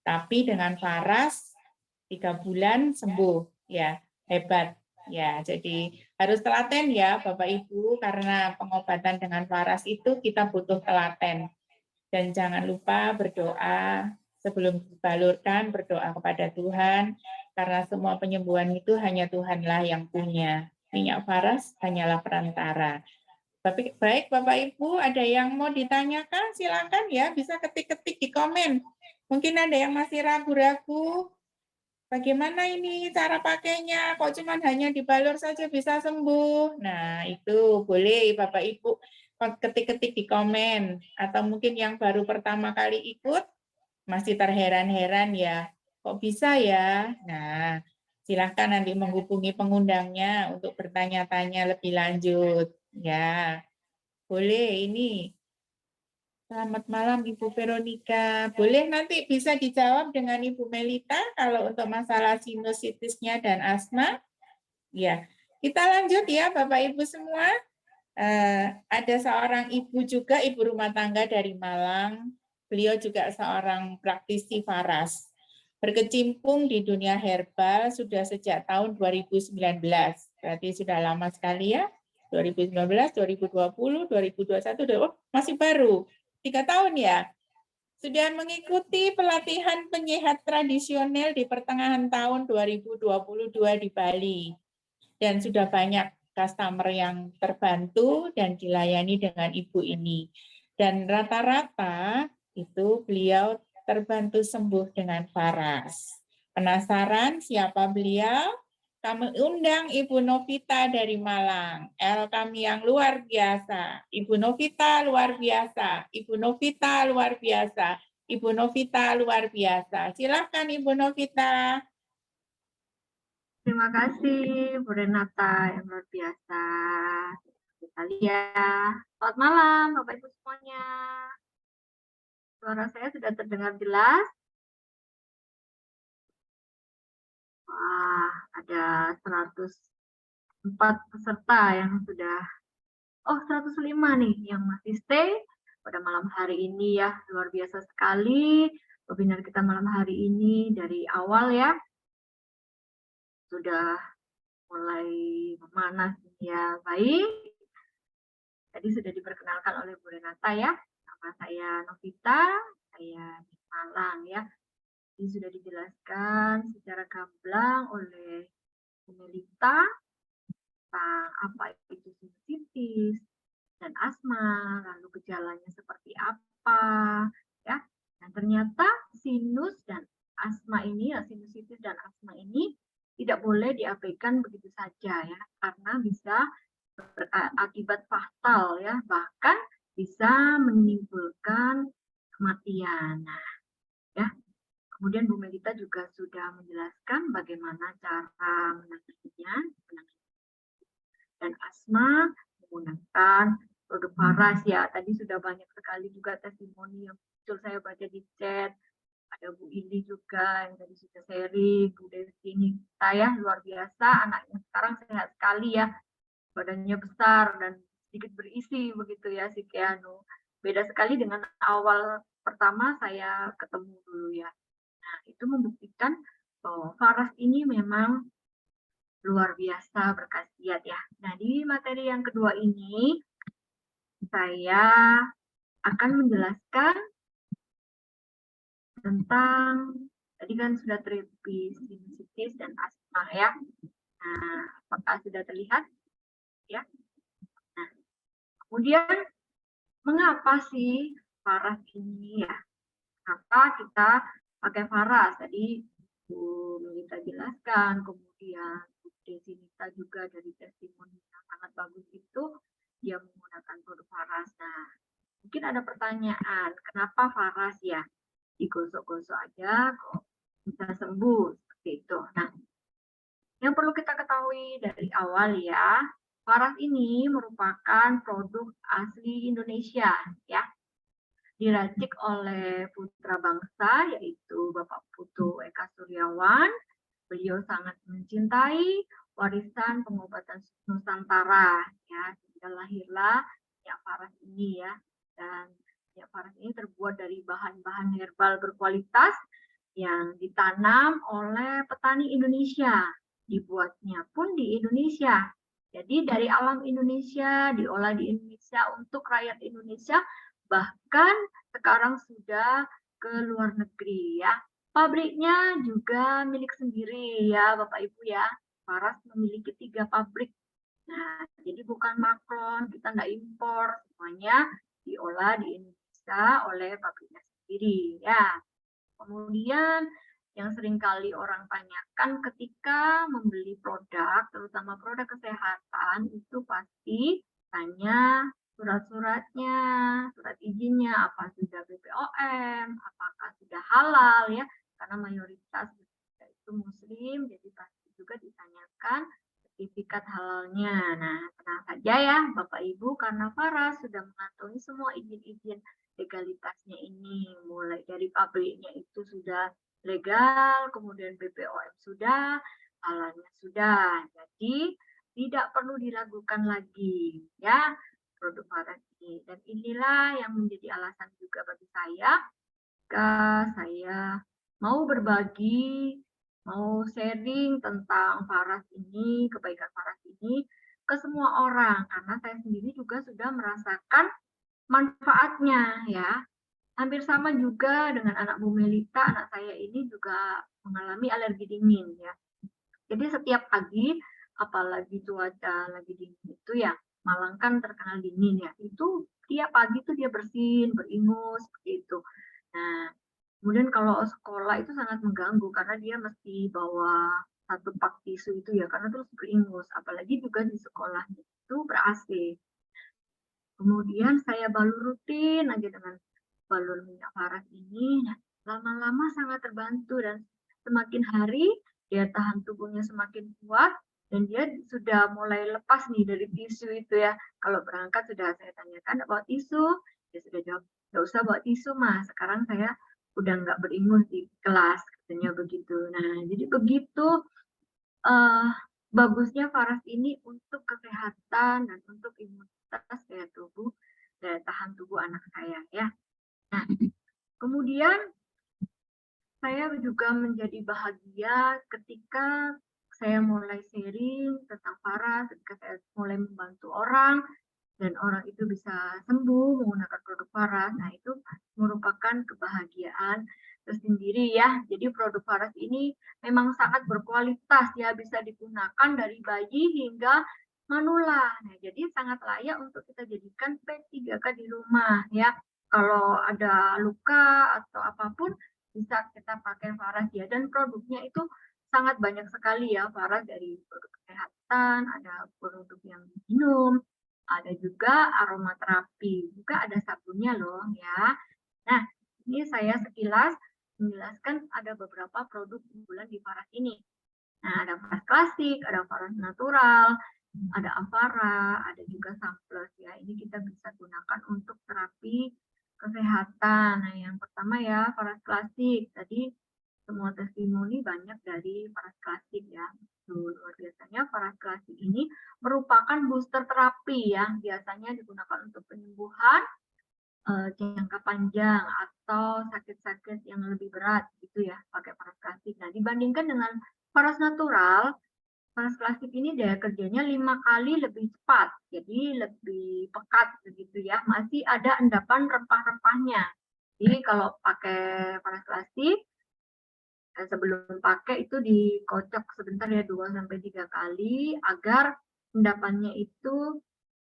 Speaker 1: Tapi dengan Faras 3 bulan sembuh, ya hebat. Ya, jadi harus telaten ya Bapak Ibu, karena pengobatan dengan Faras itu kita butuh telaten. Dan jangan lupa berdoa sebelum dibalurkan, berdoa kepada Tuhan, karena semua penyembuhan itu hanya Tuhanlah yang punya. Minyak Faras hanyalah perantara. Baik Bapak Ibu, ada yang mau ditanyakan? Silakan ya, bisa ketik-ketik di komen. Mungkin ada yang masih ragu-ragu. Bagaimana ini cara pakainya? Kok cuma hanya dibalur saja bisa sembuh? Nah, itu boleh Bapak Ibu ketik-ketik di komen. Atau mungkin yang baru pertama kali ikut, masih terheran-heran ya. Kok bisa ya? Nah, silahkan nanti menghubungi pengundangnya untuk bertanya-tanya lebih lanjut. Ya, boleh ini. Selamat malam Ibu Veronica. Boleh nanti bisa dijawab dengan Ibu Melita kalau untuk masalah sinusitisnya dan asma. Ya, kita lanjut ya Bapak Ibu semua. Ada seorang ibu juga, ibu rumah tangga dari Malang. Beliau juga seorang praktisi Faras. Berkecimpung di dunia herbal sudah sejak tahun 2019. Berarti sudah lama sekali ya. 2019, 2020, 2021, masih baru. 3 tahun ya. Sudah mengikuti pelatihan penyehat tradisional di pertengahan tahun 2022 di Bali. Dan sudah banyak customer yang terbantu dan dilayani dengan ibu ini. Dan rata-rata itu beliau terbantu sembuh dengan Faras. Penasaran siapa beliau? Kami undang Ibu Novita dari Malang. Kami yang luar biasa. Ibu Novita luar biasa. Ibu Novita luar biasa. Ibu Novita luar biasa. Silakan Ibu Novita.
Speaker 5: Terima kasih Bu Renata yang luar biasa. Sekali ya. Selamat malam Bapak Ibu semuanya. Suara saya sudah terdengar jelas? Wah, ada 104 peserta yang sudah, 105 nih yang masih stay pada malam hari ini ya. Luar biasa sekali webinar kita malam hari ini dari awal ya. Sudah mulai memanas ya. Baik. Tadi sudah diperkenalkan oleh Bu Renata ya. Nama saya Novita, saya di Malang ya. Ini sudah dijelaskan secara gamblang oleh Bu Melita tentang apa itu sinusitis dan asma, lalu gejalanya seperti apa ya. Dan ternyata sinus dan asma ini, sinusitis dan asma ini tidak boleh diabaikan begitu saja ya, karena bisa berakibat fatal ya, bahkan bisa menimbulkan kematian. Nah, ya. Kemudian Bu Melita juga sudah menjelaskan bagaimana cara menanganinya dan asma menggunakan produk Faras ya. Tadi sudah banyak sekali juga testimoni yang muncul, saya baca di chat. Ada Bu Ili juga yang tadi sudah sharing, Bu Desi ini saya luar biasa, anaknya sekarang sehat sekali ya. Badannya besar dan sedikit berisi begitu ya si Keanu. Beda sekali dengan awal pertama saya ketemu dulu ya. Nah, itu membuktikan bahwa Faras ini memang luar biasa berkhasiat ya. Nah, di materi yang kedua ini saya akan menjelaskan tentang, tadi kan sudah terapi sinusitis dan asma ya. Nah, apakah sudah terlihat? Ya. Nah, kemudian mengapa sih Faras ini ya? Kenapa kita pakai Faras? Tadi Bu Melita jelaskan, kemudian Bu Desi Nita juga dari testimoni yang sangat bagus itu dia menggunakan produk Faras. Nah, mungkin ada pertanyaan, kenapa Faras ya? Digosok-gosok aja kok bisa sembuh seperti itu. Nah, yang perlu kita ketahui dari awal ya, Faras ini merupakan produk asli Indonesia ya. Diracik oleh putra bangsa yaitu Bapak Putu Eka Suryawan. Beliau sangat mencintai warisan pengobatan Nusantara ya, sehingga lahirlah minyak faras ini ya. Dan minyak faras ini terbuat dari bahan-bahan herbal berkualitas yang ditanam oleh petani Indonesia. Dibuatnya pun di Indonesia. Jadi dari alam Indonesia, diolah di Indonesia untuk rakyat Indonesia, bahkan sekarang sudah ke luar negeri ya. Pabriknya juga milik sendiri ya Bapak Ibu ya. Faras memiliki 3 pabrik. Nah, jadi bukan Macron, kita nggak impor, semuanya diolah di Indonesia oleh pabriknya sendiri ya. Kemudian yang seringkali orang tanyakan ketika membeli produk, terutama produk kesehatan, itu pasti tanya surat-suratnya, surat izinnya, apa sudah BPOM, apakah sudah halal ya, karena mayoritas itu muslim, jadi pasti juga ditanyakan sertifikat halalnya. Nah, tenang saja ya Bapak Ibu, karena Faras sudah mengantongi semua izin-izin legalitasnya ini, mulai dari pabriknya itu sudah legal, kemudian BPOM sudah, halalnya sudah. Jadi tidak perlu diragukan lagi ya produk Faras ini. Dan inilah yang menjadi alasan juga bagi saya jika saya mau berbagi, mau sharing tentang Faras ini, kebaikan Faras ini ke semua orang, karena saya sendiri juga sudah merasakan manfaatnya ya. Hampir sama juga dengan anak Bu Melita, anak saya ini juga mengalami alergi dingin ya. Jadi setiap pagi, apalagi cuaca lagi dingin itu ya, Malang kan terkenal dingin ya, itu tiap pagi tuh dia bersin, beringus seperti itu. Nah, kemudian kalau sekolah itu sangat mengganggu karena dia mesti bawa 1 pak tisu itu ya, karena terus beringus, apalagi juga di sekolahnya itu ber-AC. Kemudian saya balur rutin aja dengan balur minyak faras ini. Nah, lama-lama sangat terbantu dan semakin hari daya tahan tubuhnya semakin kuat dan dia sudah mulai lepas nih dari tisu itu ya. Kalau berangkat sudah saya tanyakan bawa tisu, dia sudah jawab nggak usah bawa tisu mas. Sekarang saya udah nggak beringus di kelas katanya begitu. Nah jadi begitu bagusnya faras ini untuk kesehatan dan untuk imunitas daya tubuh, daya tahan tubuh anak saya ya. Nah, kemudian saya juga menjadi bahagia ketika saya mulai sharing tentang faras, ketika saya mulai membantu orang dan orang itu bisa sembuh menggunakan produk faras. Nah, itu merupakan kebahagiaan tersendiri ya. Jadi produk faras ini memang sangat berkualitas ya, bisa digunakan dari bayi hingga manula. Nah, jadi sangat layak untuk kita jadikan P3K di rumah ya. Kalau ada luka atau apapun bisa kita pakai faras ya. Dan produknya itu sangat banyak sekali ya, faras dari produk kesehatan, ada produk yang minum, ada juga aromaterapi, juga ada sabunnya loh ya. Nah, ini saya sekilas menjelaskan ada beberapa produk unggulan di faras ini. Nah, ada faras klasik, ada faras natural, ada Avara, ada juga Samples ya. Ini kita bisa gunakan untuk terapi kesehatan. Nah, yang pertama ya faras klasik. Tadi semua testimoni banyak dari faras klasik ya. Luar biasanya faras klasik ini merupakan booster terapi yang biasanya digunakan untuk penyembuhan jangka panjang atau sakit-sakit yang lebih berat gitu ya pakai faras klasik. Nah, dibandingkan dengan faras natural, faras klasik ini daya kerjanya 5 kali lebih cepat, jadi lebih pekat begitu ya. Masih ada endapan rempah-rempahnya. Jadi kalau pakai faras klasik sebelum pakai itu dikocok sebentar ya 2-3 kali agar endapannya itu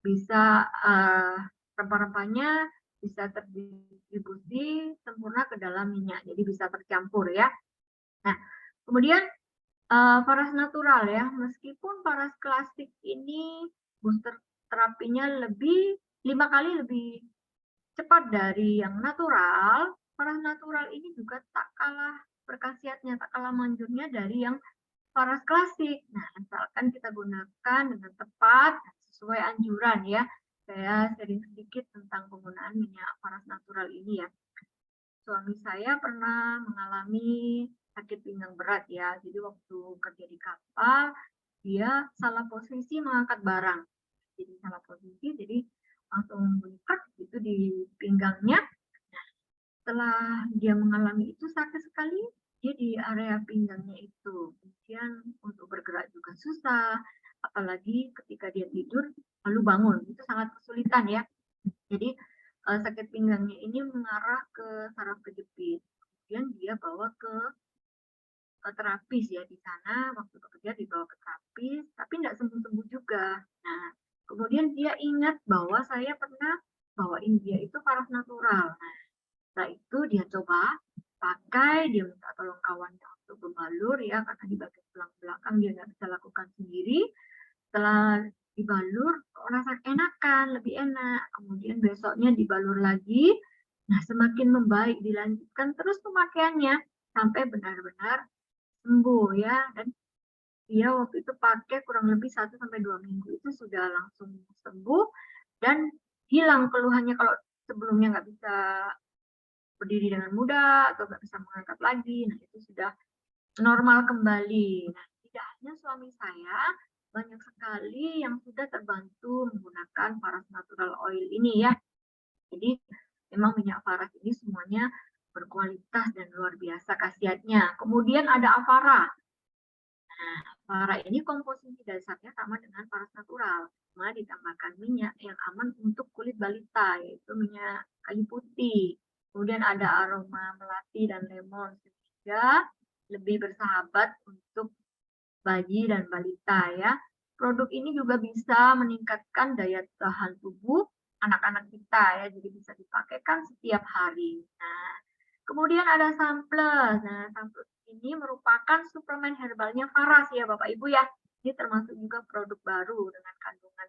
Speaker 5: bisa rempah-rempahnya bisa terdistribusi sempurna ke dalam minyak, jadi bisa tercampur ya. Nah, kemudian faras natural ya, meskipun faras klasik ini booster terapinya 5 kali lebih cepat dari yang natural, faras natural ini juga tak kalah berkhasiatnya, tak kalah manjurnya dari yang faras klasik. Nah, asalkan kita gunakan dengan tepat sesuai anjuran ya. Saya sharing sedikit tentang penggunaan minyak faras natural ini ya. Suami saya pernah mengalami sakit pinggang berat ya. Jadi waktu kerja di kapal, dia salah posisi mengangkat barang. jadi salah posisi, jadi langsung bunyi krek gitu di pinggangnya. Nah, setelah dia mengalami itu sakit sekali, dia di area pinggangnya itu. Kemudian untuk bergerak juga susah, apalagi ketika dia tidur lalu bangun, itu sangat kesulitan ya. Jadi sakit pinggangnya ini mengarah ke saraf kejepit. Kemudian dia bawa ke terapis ya di sana, waktu bekerja dibawa ke terapis, tapi tidak sembuh-sembuh juga. Nah, kemudian dia ingat bahwa saya pernah bawain dia itu paras natural. Nah, setelah itu dia coba pakai, dia minta tolong kawannya untuk membalur ya, karena di bagian tulang belakang dia nggak bisa lakukan sendiri. Setelah dibalur, rasa enakan, lebih enak. Kemudian besoknya dibalur lagi. Nah, semakin membaik, dilanjutkan terus pemakaiannya sampai benar-benar sembuh ya. Dan dia waktu itu pakai kurang lebih 1 sampai 2 minggu itu sudah langsung sembuh dan hilang keluhannya kalau sebelumnya nggak bisa berdiri dengan mudah atau nggak bisa mengangkat lagi. Nah, itu sudah normal kembali. Nah, tidak hanya suami saya, banyak sekali yang sudah terbantu menggunakan paras natural oil ini ya. Jadi memang minyak paras ini semuanya berkualitas dan luar biasa khasiatnya. Kemudian ada Avara. Nah, Avara ini komposisi dasarnya sama dengan paras natural, cuma ditambahkan minyak yang aman untuk kulit balita, yaitu minyak kayu putih. Kemudian ada aroma melati dan lemon, sehingga lebih bersahabat untuk bayi dan balita ya. Produk ini juga bisa meningkatkan daya tahan tubuh anak-anak kita ya, jadi bisa dipakaikan setiap hari. Nah, kemudian ada Sunplus. Nah, Sunplus ini merupakan suplemen herbalnya Faras ya Bapak Ibu ya. Ini termasuk juga produk baru dengan kandungan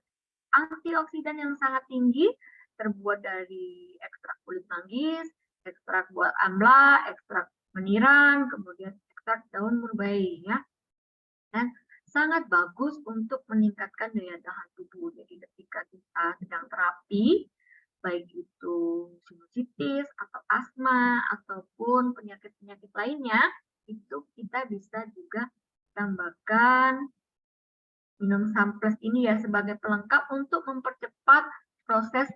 Speaker 5: antioksidan yang sangat tinggi, terbuat dari ekstrak kulit manggis, ekstrak buah amla, ekstrak meniran, kemudian ekstrak daun murbei ya. Dan sangat bagus untuk meningkatkan daya tahan tubuh. Jadi ketika kita sedang terapi, baik itu sinusitis atau asma ataupun penyakit-penyakit lainnya, itu kita bisa juga tambahkan minum Sunplus ini ya sebagai pelengkap untuk mempercepat proses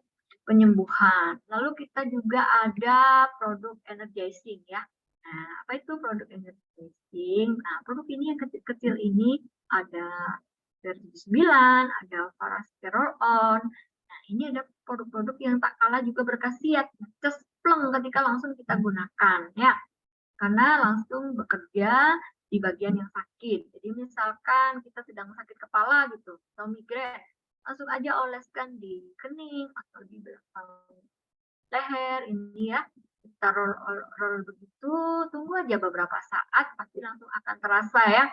Speaker 5: penyembuhan. Lalu kita juga ada produk energizing ya. Nah, apa itu produk energizing? Nah, produk ini yang kecil-kecil ini ada versi 9, ada Parasterol on. Nah, ini ada produk-produk yang tak kalah juga berkhasiat, cespleng ketika langsung kita gunakan ya. Karena langsung bekerja di bagian yang sakit. Jadi misalkan kita sedang sakit kepala gitu, atau migrain, langsung aja oleskan di kening atau di belakang leher ini ya. Kita roll begitu, tunggu aja beberapa saat, pasti langsung akan terasa ya.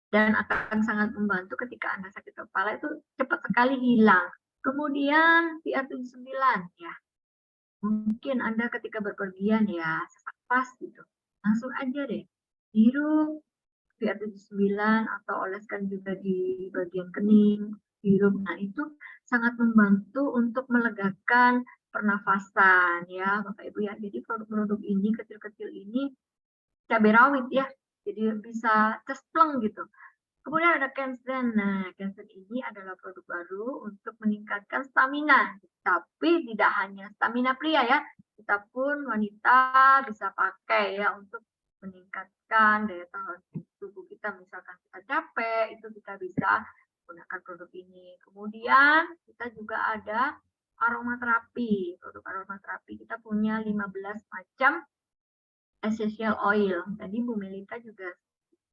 Speaker 5: Dan akan sangat membantu ketika Anda sakit kepala itu cepat sekali hilang. Kemudian PR79 ya. Mungkin Anda ketika berpergian ya, sesak pas gitu. Langsung aja deh, hirup PR79 atau oleskan juga di bagian kening, hirup. Nah, itu sangat membantu untuk melegakan pernafasan ya, Bapak Ibu ya. Jadi produk-produk ini kecil-kecil ini cabai rawit ya. Jadi bisa cespleng gitu. Kemudian ada Kensen. Nah, Kensen ini adalah produk baru untuk meningkatkan stamina. Tapi tidak hanya stamina pria ya, kita pun wanita bisa pakai ya untuk meningkatkan daya tahan tubuh kita. Misalkan kita capek, itu kita bisa gunakan produk ini. Kemudian kita juga ada aromaterapi. Produk aromaterapi kita punya 15 macam essential oil. Tadi Bu Melita juga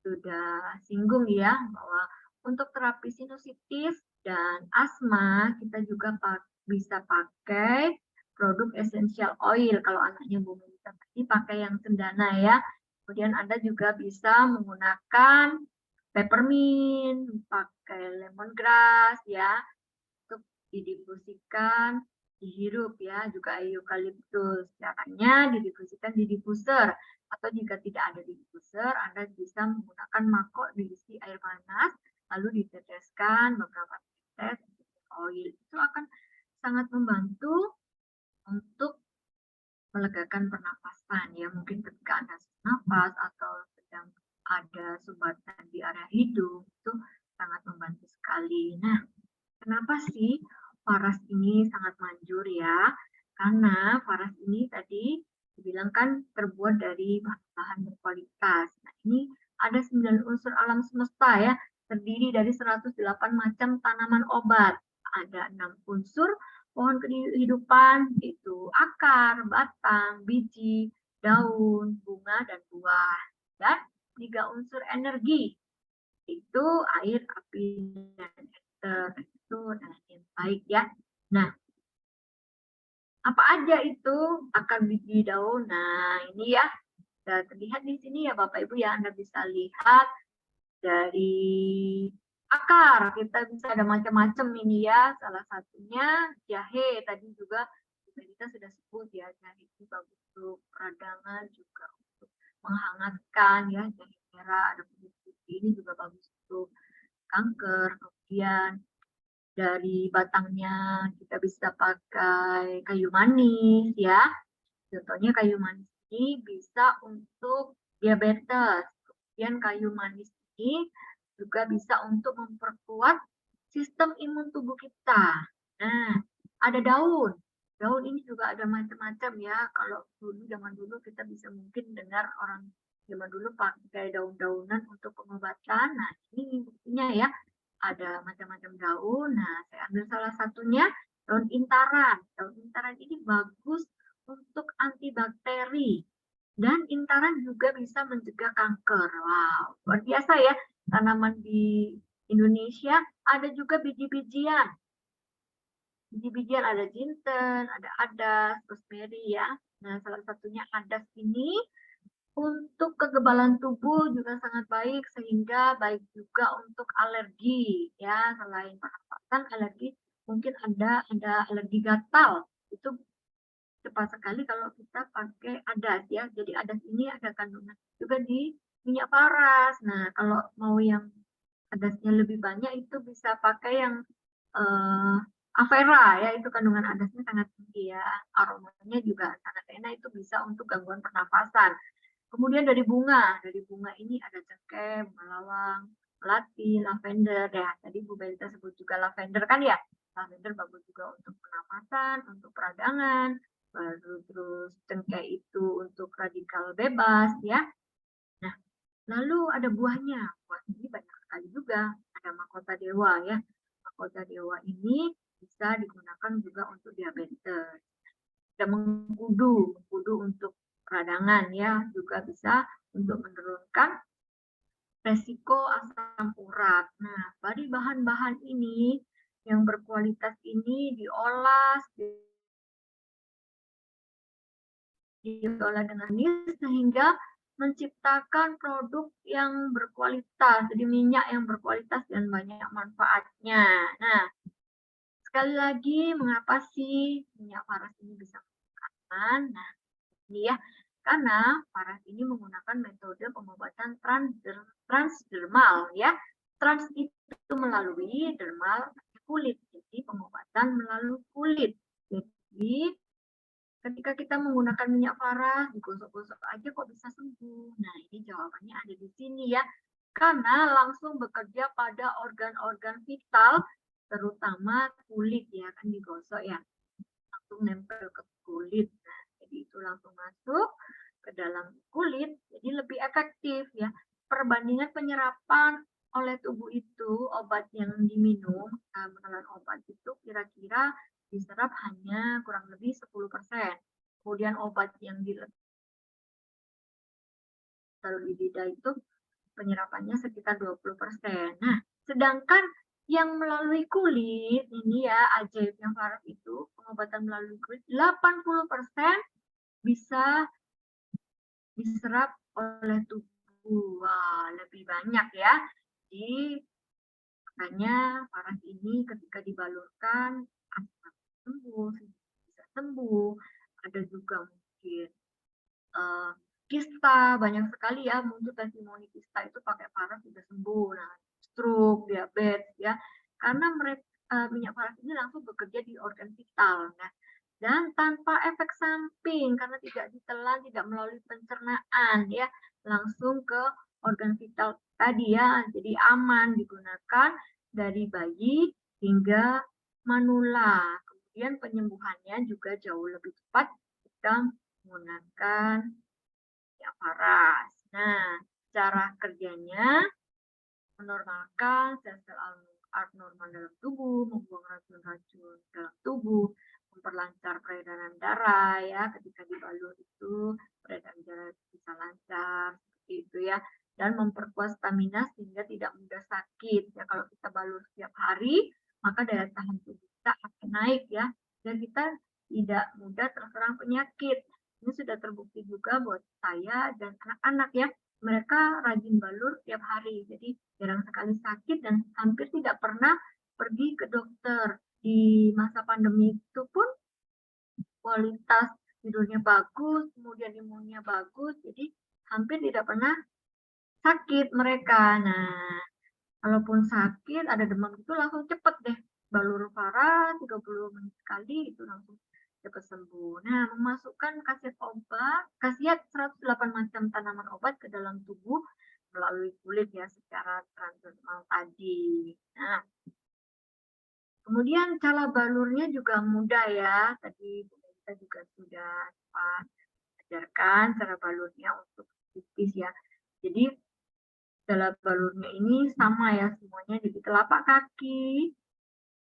Speaker 5: sudah singgung ya bahwa untuk terapi sinusitis dan asma kita juga bisa pakai produk essential oil. Kalau anaknya Bu Melita tadi pakai yang cendana ya. Kemudian Anda juga bisa menggunakan peppermint, pakai lemongrass ya untuk didifusikan, dihirup ya, juga eukaliptus. Caranya didifusikan di diffuser atau jika tidak ada diffuser, Anda bisa menggunakan mangkok diisi air panas lalu diteteskan beberapa tetes oil. Itu akan sangat membantu untuk melegakan pernapasan ya, mungkin ketika Anda nafas atau sedang ada sumbatan di area hidung itu sangat membantu sekali. Nah, Kenapa sih Faras ini sangat manjur ya? Karena Faras ini tadi dibilang kan terbuat dari bahan berkualitas. Nah, ini ada 9 unsur alam semesta ya, terdiri dari 108 macam tanaman obat. Ada 6 unsur pohon kehidupan, yaitu akar, batang, biji, daun, bunga, dan buah. Dan 3 unsur energi, itu air, api, dan ether. Itu yang baik ya. Nah, apa aja itu akar, biji, daun? Nah, ini ya, sudah terlihat di sini ya Bapak Ibu ya, Anda bisa lihat dari akar, kita bisa ada macam-macam ini ya, salah satunya jahe, tadi juga kita sudah sebut ya, jahe itu bagus untuk peradangan, juga untuk menghangatkan ya, jahe merah, ada putih putih, ini juga bagus untuk kanker. Kemudian dari batangnya kita bisa pakai kayu manis ya. Contohnya kayu manis ini bisa untuk diabetes. Kemudian kayu manis ini juga bisa untuk memperkuat sistem imun tubuh kita. Nah, ada daun. Daun ini juga ada macam-macam ya. Kalau dulu, zaman dulu kita bisa mungkin dengar orang zaman dulu pakai daun-daunan untuk pengobatan. Nah, ini buktinya ya. Ada macam-macam daun. Nah, saya ambil salah satunya, daun intaran. Daun intaran ini bagus untuk antibakteri. Dan intaran juga bisa mencegah kanker. Wow, luar biasa ya. Tanaman di Indonesia ada juga biji-bijian. Biji-bijian ada jinten, ada adas, rosemary ya. Nah, salah satunya adas ini untuk kekebalan tubuh juga sangat baik, sehingga baik juga untuk alergi ya. Selain pernapasan, alergi mungkin ada alergi gatal. Itu cepat sekali kalau kita pakai adas ya. Jadi adas ini ada kandungan juga di minyak paras. Nah, kalau mau yang adasnya lebih banyak itu bisa pakai yang aloe vera ya, itu kandungan adasnya sangat tinggi ya. Aromanya juga sangat enak, itu bisa untuk gangguan pernafasan. Kemudian dari bunga ini ada cengkeh, bunga lawang, melati, lavender ya. Tadi Bu Belita sebut juga lavender kan ya. Lavender bagus juga untuk pernafasan, untuk peradangan. Baru terus cengkeh itu untuk radikal bebas ya. Nah, lalu ada buahnya. Buah ini banyak sekali juga. Ada mahkota dewa ya. Mahkota dewa ini bisa digunakan juga untuk diabetes. Ada mengkudu untuk peradangan ya, juga bisa untuk menurunkan resiko asam urat. Nah, dari bahan-bahan ini yang berkualitas ini diolah dengan ini sehingga menciptakan produk yang berkualitas, jadi minyak yang berkualitas dan banyak manfaatnya. Nah, sekali lagi, mengapa sih minyak paras ini bisa aman? Nah, ini ya, karena paras ini menggunakan metode pengobatan transdermal ya. Trans itu melalui, dermal kulit, jadi pengobatan melalui kulit. Jadi ketika kita menggunakan minyak paras, digosok-gosok aja kok bisa sembuh. Nah, ini jawabannya ada di sini ya. Karena langsung bekerja pada organ-organ vital, terutama kulit ya, kan digosok ya. Langsung nempel ke kulit. Nah, jadi itu langsung masuk ke dalam kulit, jadi lebih efektif ya. Perbandingan penyerapan oleh tubuh itu, obat yang diminum, menelan obat itu kira-kira diserap hanya kurang lebih 10%. Kemudian obat yang ditaruh di lidah itu penyerapannya sekitar 20%. Nah, sedangkan yang melalui kulit, ini ya ajaib yang paras itu, pengobatan melalui kulit, 80% bisa diserap oleh tubuh. Wah, lebih banyak ya. Jadi, makanya paras ini ketika dibalurkan, sembuh, bisa sembuh. Ada juga mungkin kista, banyak sekali ya muncul testimoni kista itu pakai paras sudah sembuh. Nah, stroke, diabetes ya, karena mereka minyak paras ini langsung bekerja di organ vital. Nah, dan tanpa efek samping karena tidak ditelan, tidak melalui pencernaan ya, langsung ke organ vital tadi ya. Jadi aman digunakan dari bayi hingga manula. Kemudian penyembuhannya juga jauh lebih cepat jika menggunakan Faras. Nah, cara kerjanya menormalkan sel-sel abnormal dalam tubuh, membuang racun-racun dalam tubuh, memperlancar peredaran darah ya, ketika dibalur itu peredaran darah bisa lancar seperti itu ya, dan memperkuat stamina sehingga tidak mudah sakit ya. Kalau kita balur setiap hari maka daya tahan tubuh kita akan naik ya, dan kita tidak mudah terserang penyakit. Ini sudah terbukti juga buat saya dan anak-anak ya, mereka rajin balur tiap hari, jadi jarang sekali sakit dan hampir tidak pernah pergi ke dokter. Di masa pandemi itu pun kualitas tidurnya bagus, kemudian imunnya bagus, jadi hampir tidak pernah sakit mereka. Nah, kalaupun sakit, ada demam itu langsung cepet deh. Balur Faras 30 menit sekali itu langsung cepat sembuh. Nah, memasukkan khasiat 108 macam tanaman obat ke dalam tubuh melalui kulit ya secara transdermal tadi. Nah, kemudian cara balurnya juga mudah ya. Tadi kita juga sudah ajarkan cara balurnya untuk tipis ya. Jadi cara balurnya ini sama ya semuanya di telapak kaki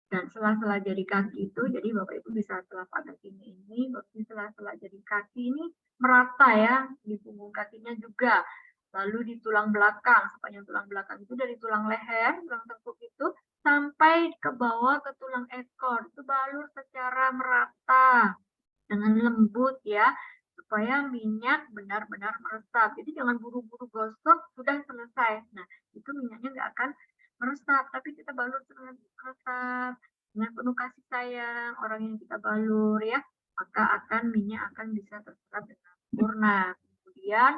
Speaker 5: dan sela-sela jari kaki itu. Jadi Bapak Ibu bisa telapak kakinya ini, berarti sela-sela jari kaki ini merata ya, di punggung kakinya juga. Lalu di tulang belakang, sepanjang tulang belakang itu dari tulang leher, tulang tengkuk itu sampai ke bawah ke tulang ekor, itu balur secara merata dengan lembut ya, supaya minyak benar-benar meresap. Jadi jangan buru-buru gosok sudah selesai. Nah, itu minyaknya nggak akan meresap, tapi kita balur meresap dengan penuh kasih sayang orang yang kita balur ya, maka minyak akan bisa terserap dengan sempurna. Kemudian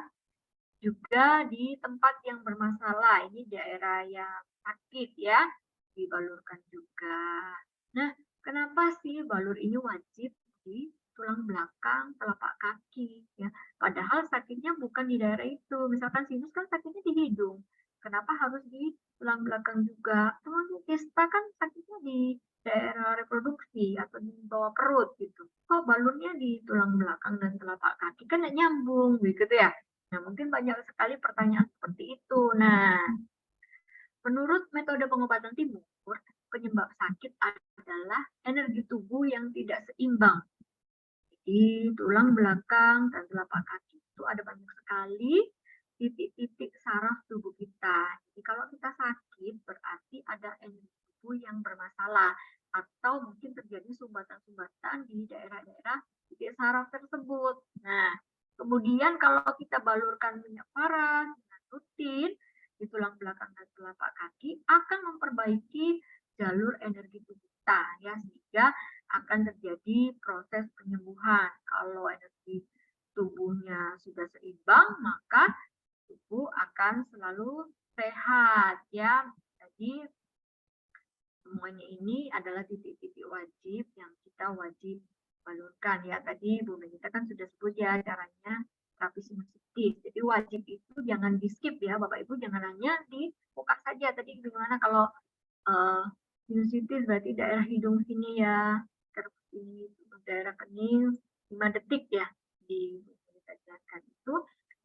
Speaker 5: juga di tempat yang bermasalah, ini daerah yang sakit ya, dibalurkan juga. Nah, kenapa sih balur ini wajib di tulang belakang telapak kaki ya? Padahal sakitnya bukan di daerah itu. Misalkan sinus kan sakitnya di hidung. Kenapa harus di tulang belakang juga? Teman kista kan sakitnya di daerah reproduksi atau di bawah perut gitu. Kok balurnya di tulang belakang dan telapak kaki kan nyambung gitu ya? Nah, mungkin banyak sekali pertanyaan seperti itu. Nah, menurut metode pengobatan timur, penyebab sakit adalah energi tubuh yang tidak seimbang. Di tulang belakang dan telapak kaki itu ada banyak sekali titik-titik saraf tubuh kita. Jadi kalau kita sakit berarti ada energi tubuh yang bermasalah atau mungkin terjadi sumbatan-sumbatan di daerah-daerah titik saraf tersebut. Nah, kemudian kalau kita balurkan minyak Faras dengan rutin di tulang belakang dan telapak kaki akan memperbaiki jalur energi tubuh kita ya, sehingga akan terjadi proses penyembuhan. Kalau energi tubuhnya sudah seimbang, maka tubuh akan selalu sehat ya. Jadi semuanya ini adalah titik-titik wajib yang kita wajib balurkan ya. Tadi Bu Megita kan sudah sebut ya caranya terapi sinusitis. Jadi wajib itu jangan di skip ya Bapak Ibu, jangan hanya dibuka saja. Tadi bagaimana kalau sinusitis berarti daerah hidung sini ya, di daerah kening 5 detik ya dikerjakan itu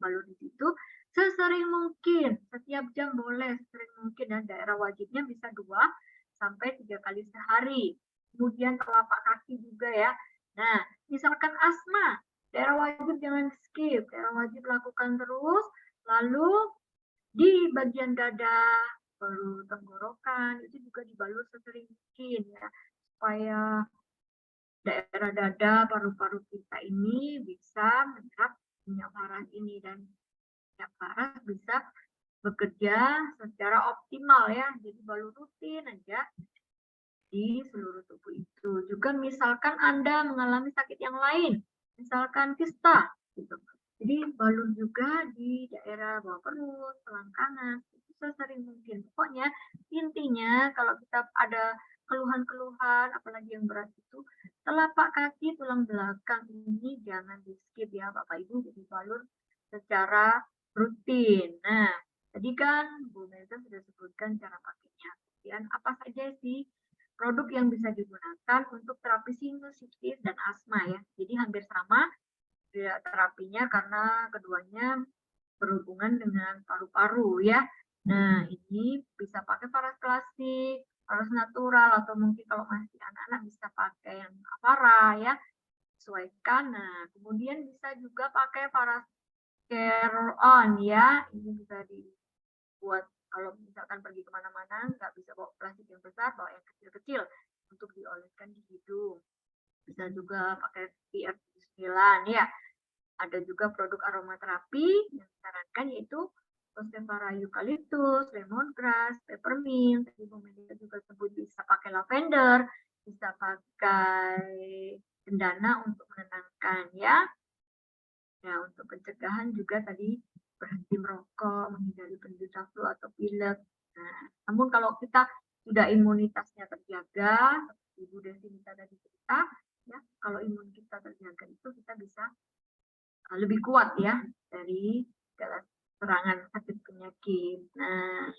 Speaker 5: balur di situ sesering mungkin, setiap jam boleh sering mungkin, dan daerah wajibnya bisa 2 sampai 3 kali sehari. Kemudian telapak kaki juga ya. Nah, misalkan asma, daerah wajib jangan skip, daerah wajib lakukan terus. Lalu di bagian dada, baru tenggorokan itu juga dibalur sesering mungkin ya, supaya daerah dada, paru-paru kita ini bisa menyerap minyak Faras ini, dan minyak Faras bisa bekerja secara optimal ya. Jadi balur rutin aja di seluruh tubuh itu. Juga misalkan Anda mengalami sakit yang lain, misalkan kista gitu. Jadi balur juga di daerah bawah perut, selangkangan, itu sesering mungkin. Pokoknya intinya kalau kita ada keluhan-keluhan, apalagi yang berat itu, telapak kaki, tulang belakang ini jangan di skip ya Bapak Ibu, jadi balur secara rutin. Nah, tadi kan Bu Meza sudah sebutkan cara pakainya. Kemudian apa saja sih produk yang bisa digunakan untuk terapi sinusitis dan asma ya. Jadi hampir sama terapinya karena keduanya berhubungan dengan paru-paru ya. Nah, ini bisa pakai faras klasik, faras natural, atau mungkin kalau masih anak-anak bisa pakai yang Avara ya, sesuaikan. Nah, kemudian bisa juga pakai faras care on ya, ini bisa dibuat kalau misalkan pergi kemana-mana, nggak bisa bawa plastik yang besar, bawa yang kecil-kecil untuk dioleskan di hidung. Bisa juga pakai PF9 ya. Ada juga produk aromaterapi yang disarankan yaitu Rosevara eucalyptus, lemongrass, peppermint. Tadi Bu Melita juga sebut bisa pakai lavender, bisa pakai cendana untuk menenangkan ya. Ya, untuk pencegahan juga tadi berhenti merokok, menghindari penderita flu atau pilek. Nah, namun kalau kita sudah imunitasnya terjaga, seperti Ibu Desinita tadi cerita, ya, kalau imun kita terjaga itu kita bisa lebih kuat ya dari segala serangan sakit penyakit. Nah,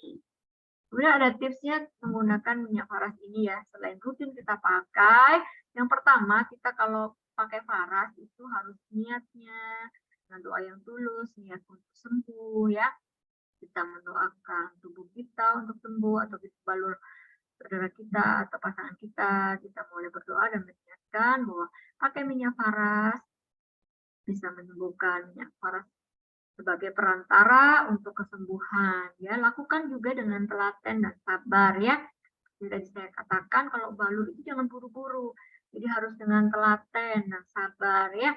Speaker 5: kemudian ada tipsnya menggunakan minyak faras ini ya. Selain rutin kita pakai, yang pertama kita kalau pakai faras itu harus niatnya dengan doa yang tulus, niat untuk sembuh ya. Kita mendoakan tubuh kita untuk sembuh atau kita balur saudara kita atau pasangan kita mulai berdoa dan meniatkan bahwa pakai minyak faras bisa menyembuhkan minyak faras sebagai perantara untuk kesembuhan ya. Lakukan juga dengan telaten dan sabar ya. Jadi saya katakan kalau balur itu jangan buru-buru, jadi harus dengan telaten dan sabar ya,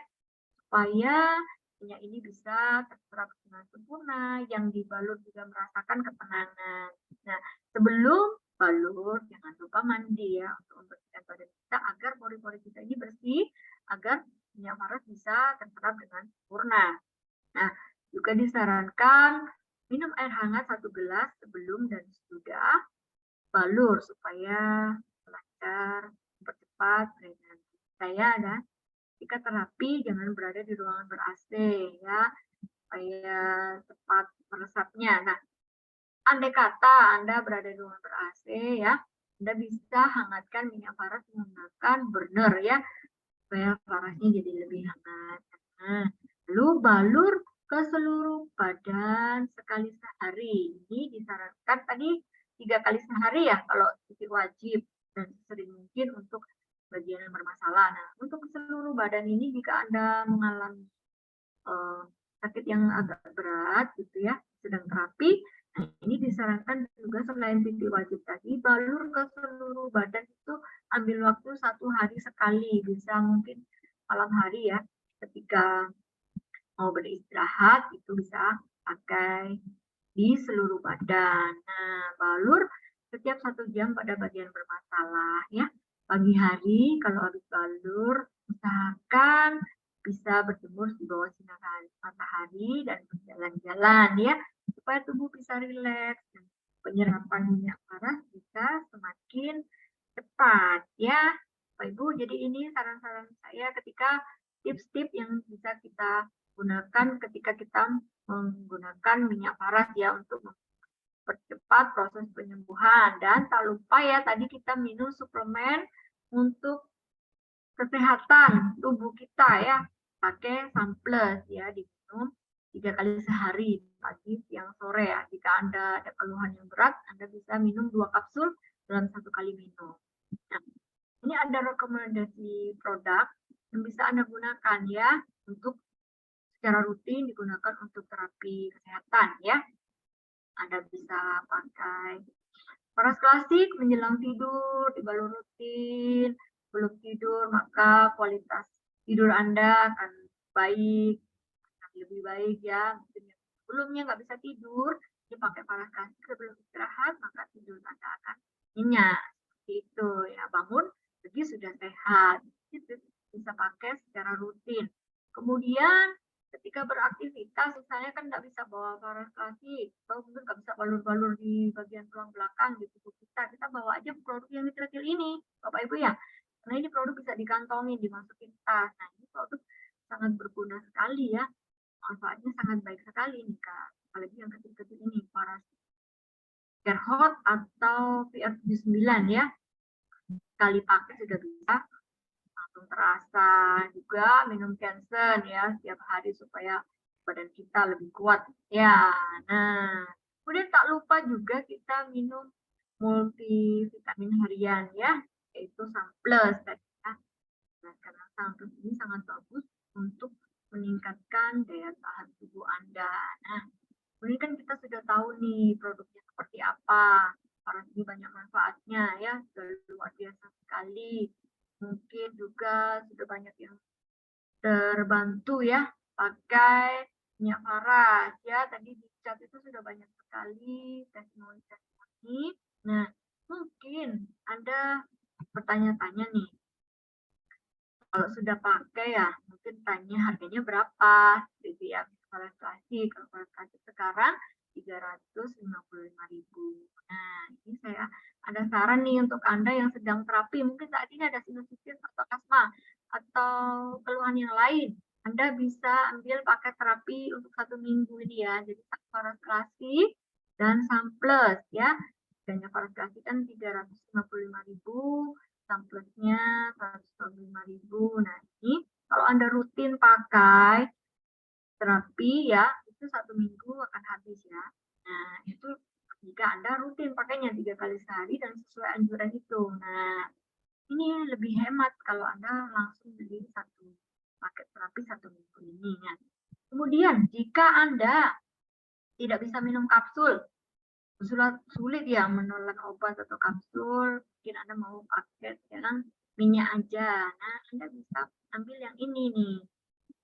Speaker 5: supaya minyak ini bisa terserap dengan sempurna, yang dibalur juga merasakan ketenangan. Nah, sebelum balur jangan lupa mandi ya untuk membersihkan badan kita agar pori-pori kita ini bersih, agar minyak faras bisa terserap dengan sempurna. Nah, juga disarankan minum air hangat 1 gelas sebelum dan sesudah balur supaya lancar, mempercepat drainase. Saya ada jika terapi jangan berada di ruangan ber-AC ya, supaya cepat meresapnya. Nah, andai kata Anda berada di ruangan ber-AC ya, Anda bisa hangatkan minyak faras menggunakan burner ya, supaya farasnya jadi lebih hangat. Nah, lalu balur ke seluruh badan sekali sehari. Ini disarankan tadi 3 kali sehari ya kalau itu wajib, dan sering mungkin untuk bagian yang bermasalah. Nah, untuk seluruh badan ini jika Anda mengalami sakit yang agak berat gitu ya, sedang terapi, nah ini disarankan juga selain PT wajib tadi, balur ke seluruh badan itu ambil waktu 1 hari sekali, bisa mungkin malam hari ya, ketika mau beristirahat itu bisa pakai di seluruh badan. Nah, balur setiap 1 jam pada bagian bermasalah ya. Pagi hari kalau habis balur usahakan bisa berjemur di bawah sinar matahari dan berjalan-jalan ya, supaya tubuh bisa rileks dan penyerapan minyak faras bisa semakin cepat ya. Bapak Ibu, jadi ini saran-saran saya ketika tips-tips yang bisa kita gunakan ketika kita menggunakan minyak faras ya untuk mempercepat proses penyembuhan. Dan tak lupa ya tadi kita minum suplemen untuk kesehatan tubuh kita ya, pakai Sunplus ya, diminum 3 kali sehari, pagi, siang, sore ya. Jika Anda ada keluhan yang berat, Anda bisa minum 2 kapsul dalam 1 kali minum. Nah, ini ada rekomendasi produk yang bisa Anda gunakan ya untuk secara rutin digunakan untuk terapi kesehatan ya. Anda bisa pakai faras klasik menjelang tidur, dibalur rutin, belum tidur maka kualitas tidur Anda akan baik, akan lebih baik ya. Mungkin yang sebelumnya nggak bisa tidur, dipakai faras klasik sebelum istirahat maka tidur Anda akan nyenyak. Seperti itu ya, bangun pagi sudah sehat. Itu bisa pakai secara rutin. Kemudian ketika beraktivitas, misalnya kan nggak bisa bawa faras klasik, atau mungkin nggak bisa balur-balur di bagian tulang belakang di tubuh kita bawa aja produk yang kecil-kecil ini, Bapak Ibu ya. Karena ini produk bisa dikantongin, dimasukin tas. Nah, ini produk sangat berguna sekali ya. Manfaatnya sangat baik sekali nih, Kak. Apalagi yang kecil-kecil ini, faras Care Hot atau PF9 ya. sekali pakai sudah bisa langsung terasa. Juga minum Janssen ya setiap hari supaya badan kita lebih kuat. Ya, nah kemudian tak lupa juga kita minum multivitamin harian ya, yaitu Sunplus tadi ya. Nah, karena Sunplus ini sangat bagus untuk meningkatkan daya tahan tubuh Anda. Nah, kemudian kan kita sudah tahu nih produknya seperti apa. Karena ini banyak manfaatnya ya, luar biasa sekali. Mungkin juga sudah banyak yang terbantu ya pakai minyak paras ya. Tadi di chat itu sudah banyak sekali testimoni. Nah, mungkin Anda bertanya-tanya nih, kalau sudah pakai ya, mungkin tanya harganya berapa, gitu ya. Kalau klasik sekarang 355.000. Nah, ini saya ada saran nih untuk Anda yang sedang terapi, mungkin saat ini ada sinusitis atau asma atau keluhan yang lain. Anda bisa ambil paket terapi untuk 1 minggu ini ya. Jadi Faras Klasik dan Sunplus ya. Harganya Faras Klasik kan 355.000. Sunplusnya 125.000. Nah, ini kalau Anda rutin pakai terapi ya, itu 1 minggu akan habis ya. Nah, itu jika Anda rutin pakainya 3 kali sehari dan sesuai anjuran itu. Nah, ini lebih hemat kalau Anda langsung beli 1 paket terapi 1 minggu ini ya. Kemudian, jika Anda tidak bisa minum kapsul, sulit ya menolak obat atau kapsul, mungkin Anda mau paket yang minyak aja. Nah, Anda bisa ambil yang ini nih.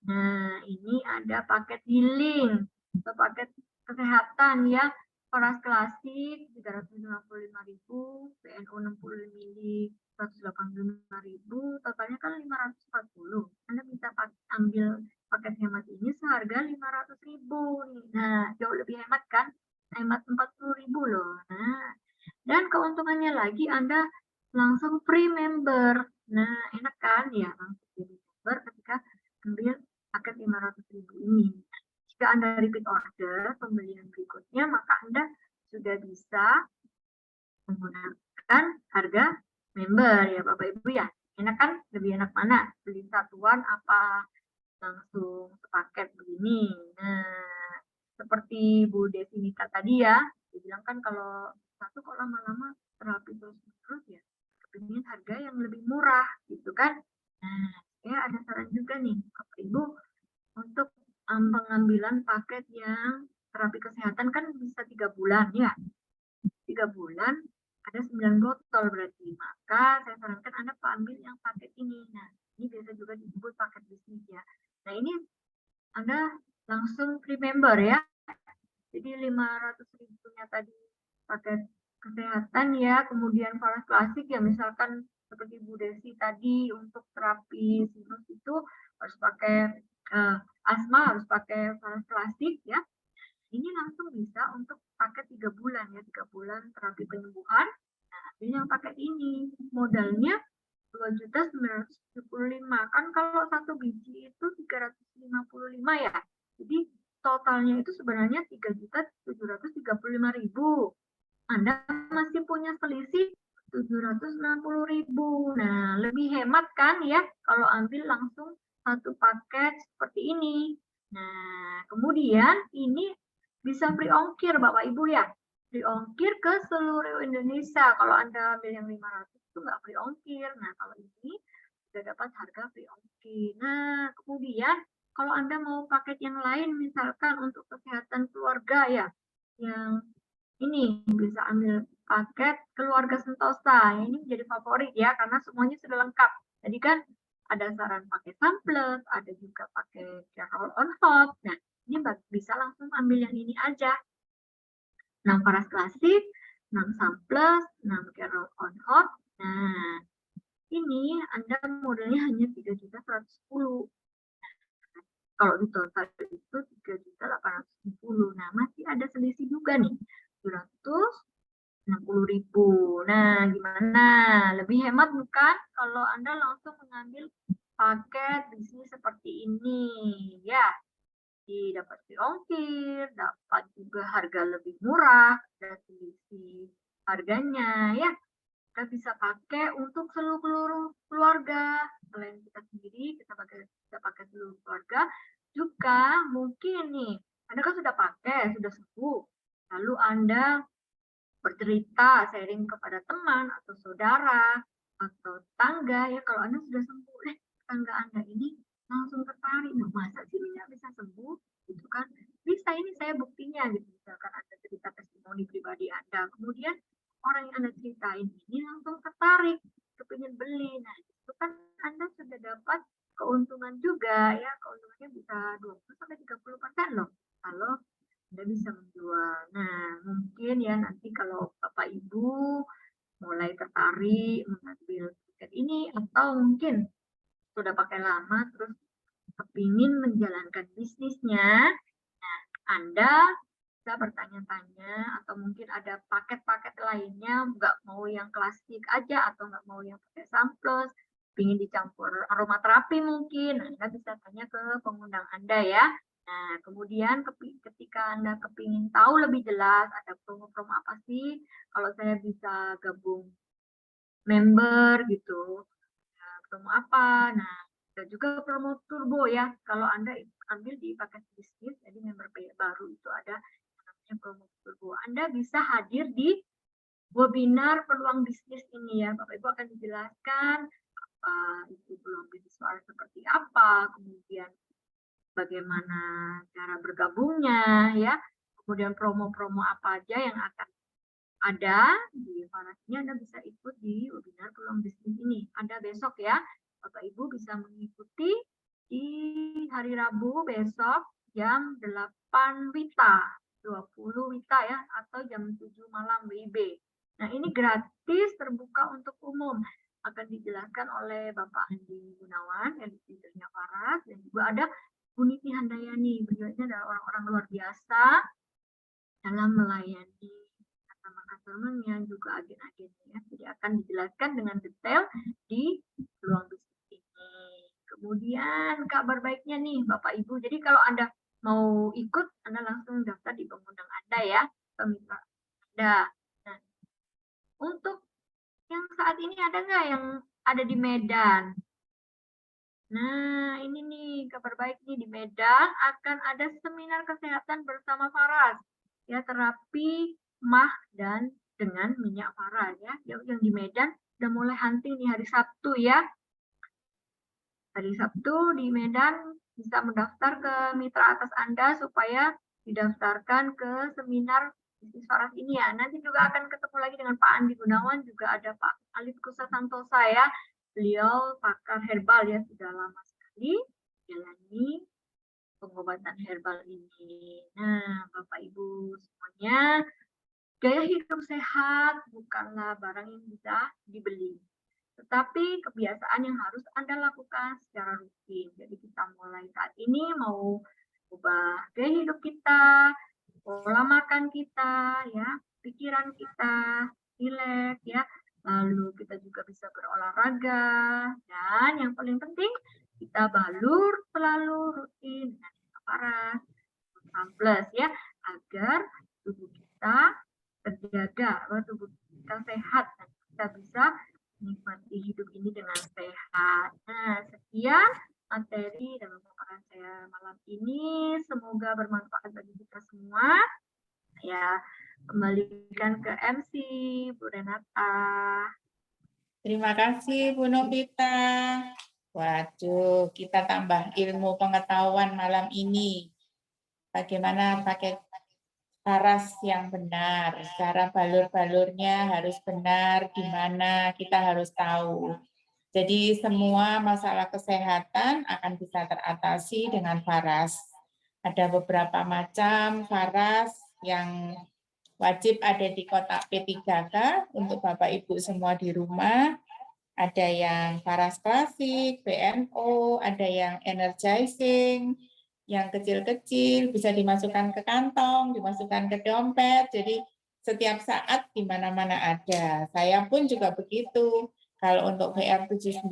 Speaker 5: Nah, ini ada paket healing atau paket kesehatan ya. Faras Klasik 355.000, PNO 60 ml 185.000, totalnya kan 540. Anda bisa ambil paket hemat ini seharga 500.000 nih. Nah, jauh lebih hemat kan? Hemat 40.000 loh. Nah, dan keuntungannya lagi Anda langsung free member. Nah, enak kan ya, langsung jadi member ketika ambil paket 500.000 ini. Jika Anda repeat order pembelian berikutnya, maka Anda sudah bisa menggunakan harga member ya Bapak Ibu ya. Enak kan? Lebih enak mana? Beli satuan apa langsung sepaket begini. Nah, seperti Bu Desinita tadi ya, dibilang kan kalau satu kok lama-lama terapi terus-menerus ya, kepingin harga yang lebih murah gitu kan. Nah, ya ada saran juga nih Bapak Ibu untuk pengambilan paket yang terapi kesehatan kan bisa 3 bulan ya. 3 bulan ada 9 botol berarti. Maka saya sarankan Anda ambil yang paket ini. Nah, ini biasa juga disebut paket bisnis ya. Nah, ini Anda langsung free member ya. Jadi 500.000-nya tadi paket kesehatan ya, kemudian Faras Klasik ya misalkan seperti Bu Desi tadi untuk terapi sinus itu harus pakai asma harus pakai Faras Klasik ya. Ini langsung bisa untuk paket 3 bulan ya, 3 bulan terapi penyembuhan. Nah, ini yang paket ini modalnya 2.975 kan kalau satu biji itu 355 ya. Jadi totalnya itu sebenarnya 3.735.000. Anda masih punya selisih 760.000. Nah, lebih hemat kan ya kalau ambil langsung satu paket seperti ini. Nah, kemudian ini bisa free ongkir Bapak Ibu ya. Free ongkir ke seluruh Indonesia. Kalau Anda ambil yang 500 itu nggak free ongkir. Nah, kalau ini sudah dapat harga free ongkir. Nah, kemudian kalau Anda mau paket yang lain, misalkan untuk kesehatan keluarga ya, yang ini bisa ambil paket keluarga Sentosa. Ini menjadi favorit ya, karena semuanya sudah lengkap. Tadi kan ada saran pakai Sunplus, ada juga pakai Carol on Hot. Nah, ini bisa langsung ambil yang ini aja. 6 Faras Klasik, 6 Sunplus, 6 Carol on Hot. Nah, ini Anda modalnya hanya 3.110. Kalau di total itu 3.870. Nah, masih ada selisih juga nih. 760.000. Nah, gimana? Lebih hemat bukan kalau Anda langsung mengambil paket bisnis seperti ini, ya. Dapat free ongkir, dapat juga harga lebih murah, dan selisih harganya, ya. kita bisa pakai untuk seluruh keluarga. Selain kita sendiri, bisa pakai seluruh keluarga. Juga mungkin nih, Anda kan sudah pakai, sudah sembuh. Lalu Anda bercerita, sharing kepada teman atau saudara atau tetangga ya, kalau Anda sudah sembuh, tetangga Anda ini langsung tertarik, nah, masa sih minyak bisa sembuh? Gitu kan? Bisa, ini saya buktinya gitu. Misalkan Anda cerita testimoni pribadi Anda, kemudian orang yang Anda ceritain ini langsung tertarik, kepingin beli. Nah, itu kan Anda sudah dapat keuntungan juga ya, keuntungannya bisa 20-30% loh kalau Anda bisa menjual. Nah, mungkin ya nanti kalau Bapak Ibu mulai tertarik mengambil tiket ini, atau mungkin sudah pakai lama terus kepingin menjalankan bisnisnya, nah, Anda bisa bertanya-tanya, atau mungkin ada paket-paket lainnya, nggak mau yang klasik aja atau nggak mau yang pakai sunplus, ingin dicampur aromaterapi mungkin, Anda bisa tanya ke pengundang Anda ya. Nah, kemudian ketika Anda kepingin tahu lebih jelas ada promo-promo apa sih, kalau saya bisa gabung member gitu, nah, promo apa, nah ada juga promo turbo ya, kalau Anda ambil di paket bisnis, jadi member baru itu ada namanya promo turbo. Anda bisa hadir di webinar peluang bisnis ini ya, Bapak Ibu akan dijelaskan itu peluang bisnis seperti apa, kemudian bagaimana cara bergabungnya ya, kemudian promo-promo apa aja yang akan ada di Farasnya. Anda bisa ikut di webinar peluang bisnis ini. Ada besok ya, Bapak Ibu bisa mengikuti di hari Rabu besok jam 8 WITA, 20 WITA ya, atau jam 7 malam WIB. Nah, ini gratis, terbuka untuk umum. Akan dijelaskan oleh Bapak Andi Gunawan, editornya Faras, dan juga ada Bu Niti Handayani. Beliau ini adalah orang-orang luar biasa dalam melayani customer-customernya, juga agen-agennya. Jadi akan dijelaskan dengan detail di peluang bisnis ini. Kemudian kabar baiknya nih Bapak Ibu, jadi kalau Anda mau ikut, Anda langsung daftar di pengundang Anda ya, pemitra Anda. Nah, untuk yang saat ini ada nggak yang ada di Medan? Nah, ini nih kabar baik nih, di Medan akan ada seminar kesehatan bersama Faras. Ya, terapi mah dan dengan minyak Faras ya. Yang di Medan udah mulai hunting di hari Sabtu ya. Hari Sabtu di Medan bisa mendaftar ke mitra atas Anda supaya didaftarkan ke seminar bisnis Faras ini ya. Nanti juga akan ketemu lagi dengan Pak Andi Gunawan, juga ada Pak Alif Kusa Santosa ya. Beliau pakar herbal ya, sudah lama sekali jalani pengobatan herbal ini. Nah, Bapak Ibu semuanya, gaya hidup sehat bukanlah barang yang bisa dibeli, tetapi kebiasaan yang harus Anda lakukan secara rutin. Jadi kita mulai saat ini mau ubah gaya hidup kita, pola makan kita, ya, pikiran kita, rileks, ya. Lalu kita juga bisa berolahraga, dan yang paling penting kita balur selalu rutin dengan Faras Plus ya, agar tubuh kita terjaga, agar tubuh kita sehat dan kita bisa menikmati hidup ini dengan sehat. Nah, sekian materi dan pemaparan saya malam ini. Semoga bermanfaat bagi kita semua. Ya, kembalikan ke MC Bu Renata.
Speaker 1: Terima kasih Bu Novita. Waduh, kita tambah ilmu pengetahuan malam ini. Bagaimana pakai Faras yang benar, cara balur-balurnya harus benar, gimana kita harus tahu. Jadi semua masalah kesehatan akan bisa teratasi dengan Faras. Ada beberapa macam Faras yang wajib ada di kotak P3K untuk Bapak Ibu semua di rumah. Ada yang Faras klasik, BNO, ada yang energizing, yang kecil-kecil bisa dimasukkan ke kantong, dimasukkan ke dompet. Jadi setiap saat di mana-mana ada. Saya pun juga begitu. Kalau untuk VR79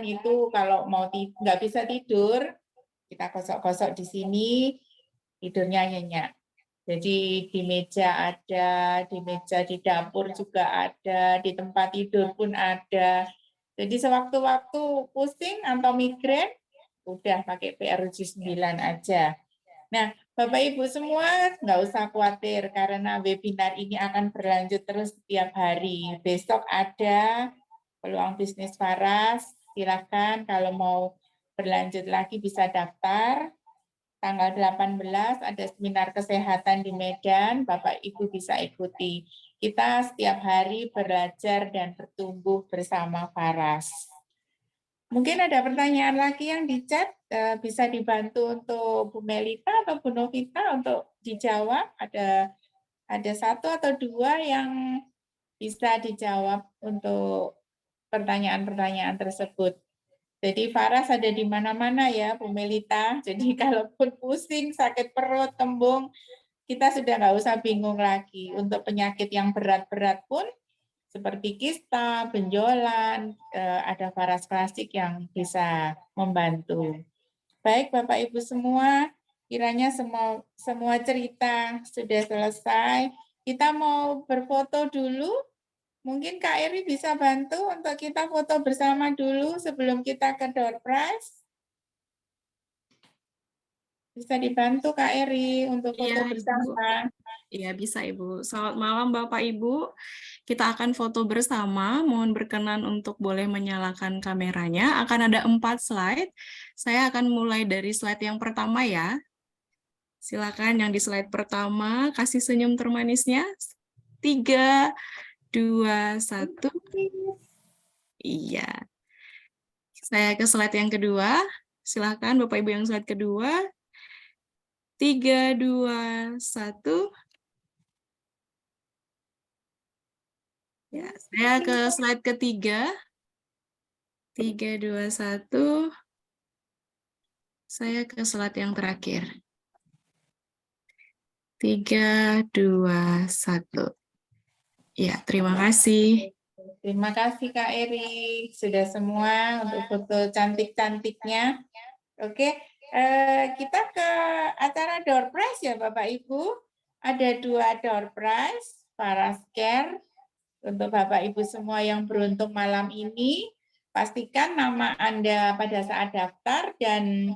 Speaker 1: itu kalau mau nggak bisa tidur, kita gosok-gosok di sini, tidurnya nyenyak. Jadi di meja ada, di meja di dapur juga ada, di tempat tidur pun ada. Jadi sewaktu-waktu pusing atau migrain, udah pakai PRUJ 9 aja. Nah, Bapak Ibu semua nggak usah khawatir karena webinar ini akan berlanjut terus setiap hari. Besok ada peluang bisnis Faras, silakan kalau mau berlanjut lagi bisa daftar. Tanggal 18 ada seminar kesehatan di Medan, Bapak Ibu bisa ikuti. Kita setiap hari belajar dan bertumbuh bersama Faras. Mungkin ada pertanyaan lagi yang di chat, bisa dibantu untuk Bu Melita atau Bu Novita untuk dijawab. Ada satu atau dua yang bisa dijawab untuk pertanyaan-pertanyaan tersebut. Jadi Faras ada di mana-mana ya, Bu Melita. Jadi kalaupun pusing, sakit perut, kembung, kita sudah nggak usah bingung lagi. Untuk penyakit yang berat-berat pun, seperti kista, benjolan, ada Faras Klasik yang bisa membantu. Baik Bapak Ibu semua, kiranya semua cerita sudah selesai. Kita mau berfoto dulu. Mungkin Kak Eri bisa bantu untuk kita foto bersama dulu sebelum kita ke door prize. Bisa dibantu Kak Eri untuk foto
Speaker 6: Iya, Ibu.
Speaker 1: bersama.
Speaker 6: Iya, bisa Ibu. Selamat malam Bapak Ibu. Kita akan foto bersama. Mohon berkenan untuk boleh menyalakan kameranya. Akan ada 4 slide. Saya akan mulai dari slide yang pertama ya. Silakan yang di slide pertama, kasih senyum termanisnya. 3, 2, 1. Iya. Saya ke slide yang kedua. Silakan Bapak Ibu yang slide kedua. 3, 2, 1. Ya, saya ke slide ketiga. 3, 2, 1. Saya ke slide yang terakhir. 3, 2, 1. Ya, terima kasih.
Speaker 1: Terima kasih Kak Eri. Sudah semua untuk foto cantik-cantiknya. Oke, kita ke acara door prize ya Bapak Ibu. Ada 2 door prize, Faras Care. Untuk Bapak Ibu semua yang beruntung malam ini, pastikan nama Anda pada saat daftar dan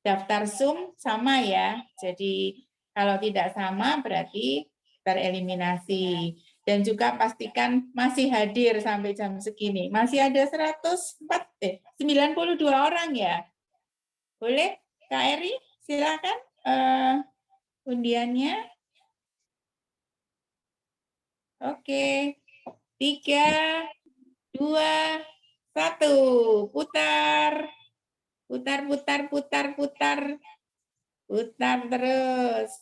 Speaker 1: daftar Zoom sama ya. Jadi kalau tidak sama berarti tereliminasi. Dan juga pastikan masih hadir sampai jam segini. Masih ada 92 orang ya. Boleh Kak Eri, silakan undiannya. Oke. 3, 2, 1. Putar. Putar, putar, putar, putar. Putar terus.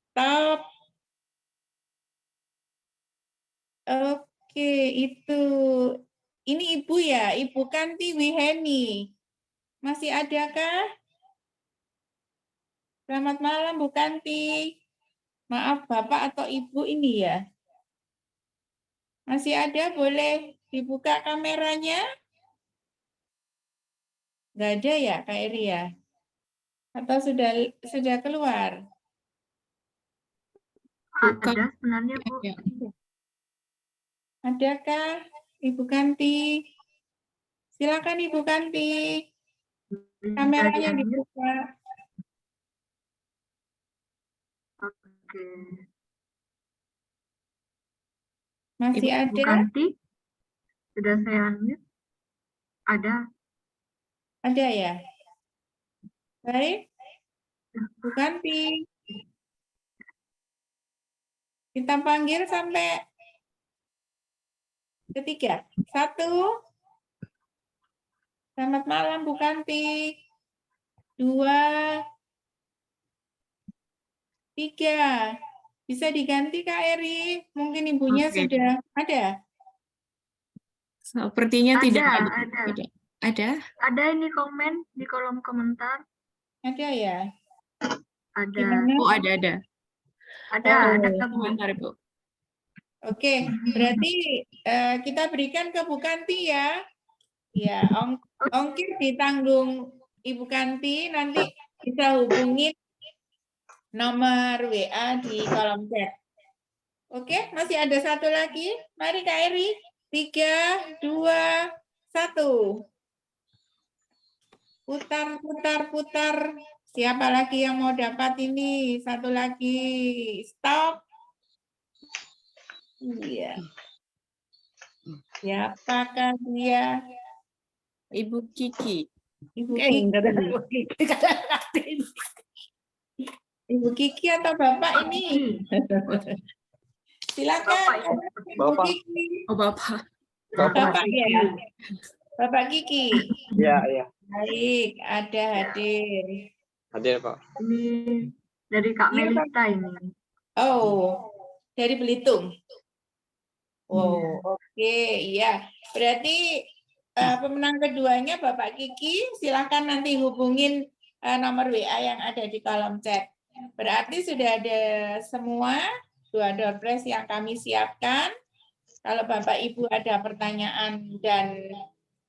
Speaker 1: Stop. Oke, itu. Ini Ibu ya, Ibu Kanti Wiheni. Masih adakah? Selamat malam Bu Kanti. Maaf Bapak atau Ibu ini ya. Masih ada, boleh dibuka kameranya? Nggak ada ya Kak Eri ya? Atau sudah keluar?
Speaker 5: Ada sebenarnya Bu.
Speaker 6: Ya.
Speaker 1: Adakah Ibu Kanti? Silakan Ibu Kanti. Kameranya dibuka.
Speaker 5: Oke.
Speaker 1: Masih
Speaker 5: Bu
Speaker 1: ada?
Speaker 5: Kanti, sudah saya unmute. Ada.
Speaker 1: Ada ya? Baik. Bu Kanti. Kita panggil sampai ketiga. 1. Selamat malam Bu Kanti. 2, 3. Bisa diganti Kak Eri. Mungkin ibunya
Speaker 6: Oke.
Speaker 1: sudah ada.
Speaker 6: Sepertinya tidak ada.
Speaker 5: Ada.
Speaker 6: Ada?
Speaker 5: Ada ini komen di kolom komentar.
Speaker 1: Ada ya?
Speaker 5: Ada.
Speaker 1: Gimana?
Speaker 6: Oh, ada.
Speaker 5: Ada Bu.
Speaker 6: Komentar, Bu.
Speaker 1: Oke, berarti kita berikan ke Bu Kanti ya. Ya, ongkir ditanggung Ibu Kanti, nanti bisa hubungin nomor WA di kolom chat. Oke, masih ada satu lagi. Mari Kak Eri. 3, 2, 1. Putar, putar, putar. Siapa lagi yang mau dapat ini? Satu lagi. Stop. Iya. Siapakah dia?
Speaker 6: Ibu Kiki.
Speaker 1: Ibu Kiki. Ibu Kiki atau Bapak ini? Silakan.
Speaker 5: Bapak, Ibu.
Speaker 1: Ibu
Speaker 7: Bapak.
Speaker 1: Kiki.
Speaker 6: Oh, Bapak.
Speaker 1: Bapak ya. Bapak Kiki.
Speaker 7: Iya, iya.
Speaker 1: Baik, ada hadir.
Speaker 7: Hadir, Pak.
Speaker 5: Ini dari Kak
Speaker 1: Iya, Pak.
Speaker 5: Melita ini.
Speaker 1: Oh, dari Belitung. Oh,
Speaker 5: Iya.
Speaker 1: oke, iya. Berarti pemenang keduanya Bapak Kiki, silakan nanti hubungin nomor WA yang ada di kolom chat. Berarti sudah ada semua 2 door prize yang kami siapkan. Kalau Bapak Ibu ada pertanyaan dan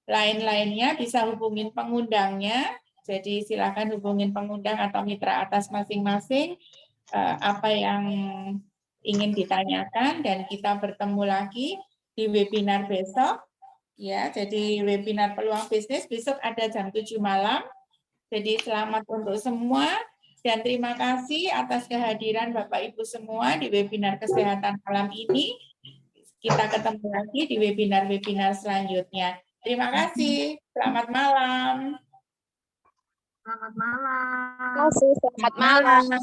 Speaker 1: lain-lainnya bisa hubungin pengundangnya. Jadi silakan hubungin pengundang atau mitra atas masing-masing apa yang ingin ditanyakan dan kita bertemu lagi di webinar besok. Ya, jadi webinar peluang bisnis besok ada jam 7 malam. Jadi selamat untuk semua dan terima kasih atas kehadiran Bapak Ibu semua di webinar kesehatan malam ini. Kita ketemu lagi di webinar-webinar selanjutnya. Terima kasih. Selamat malam.
Speaker 5: Selamat malam.
Speaker 8: Selamat malam.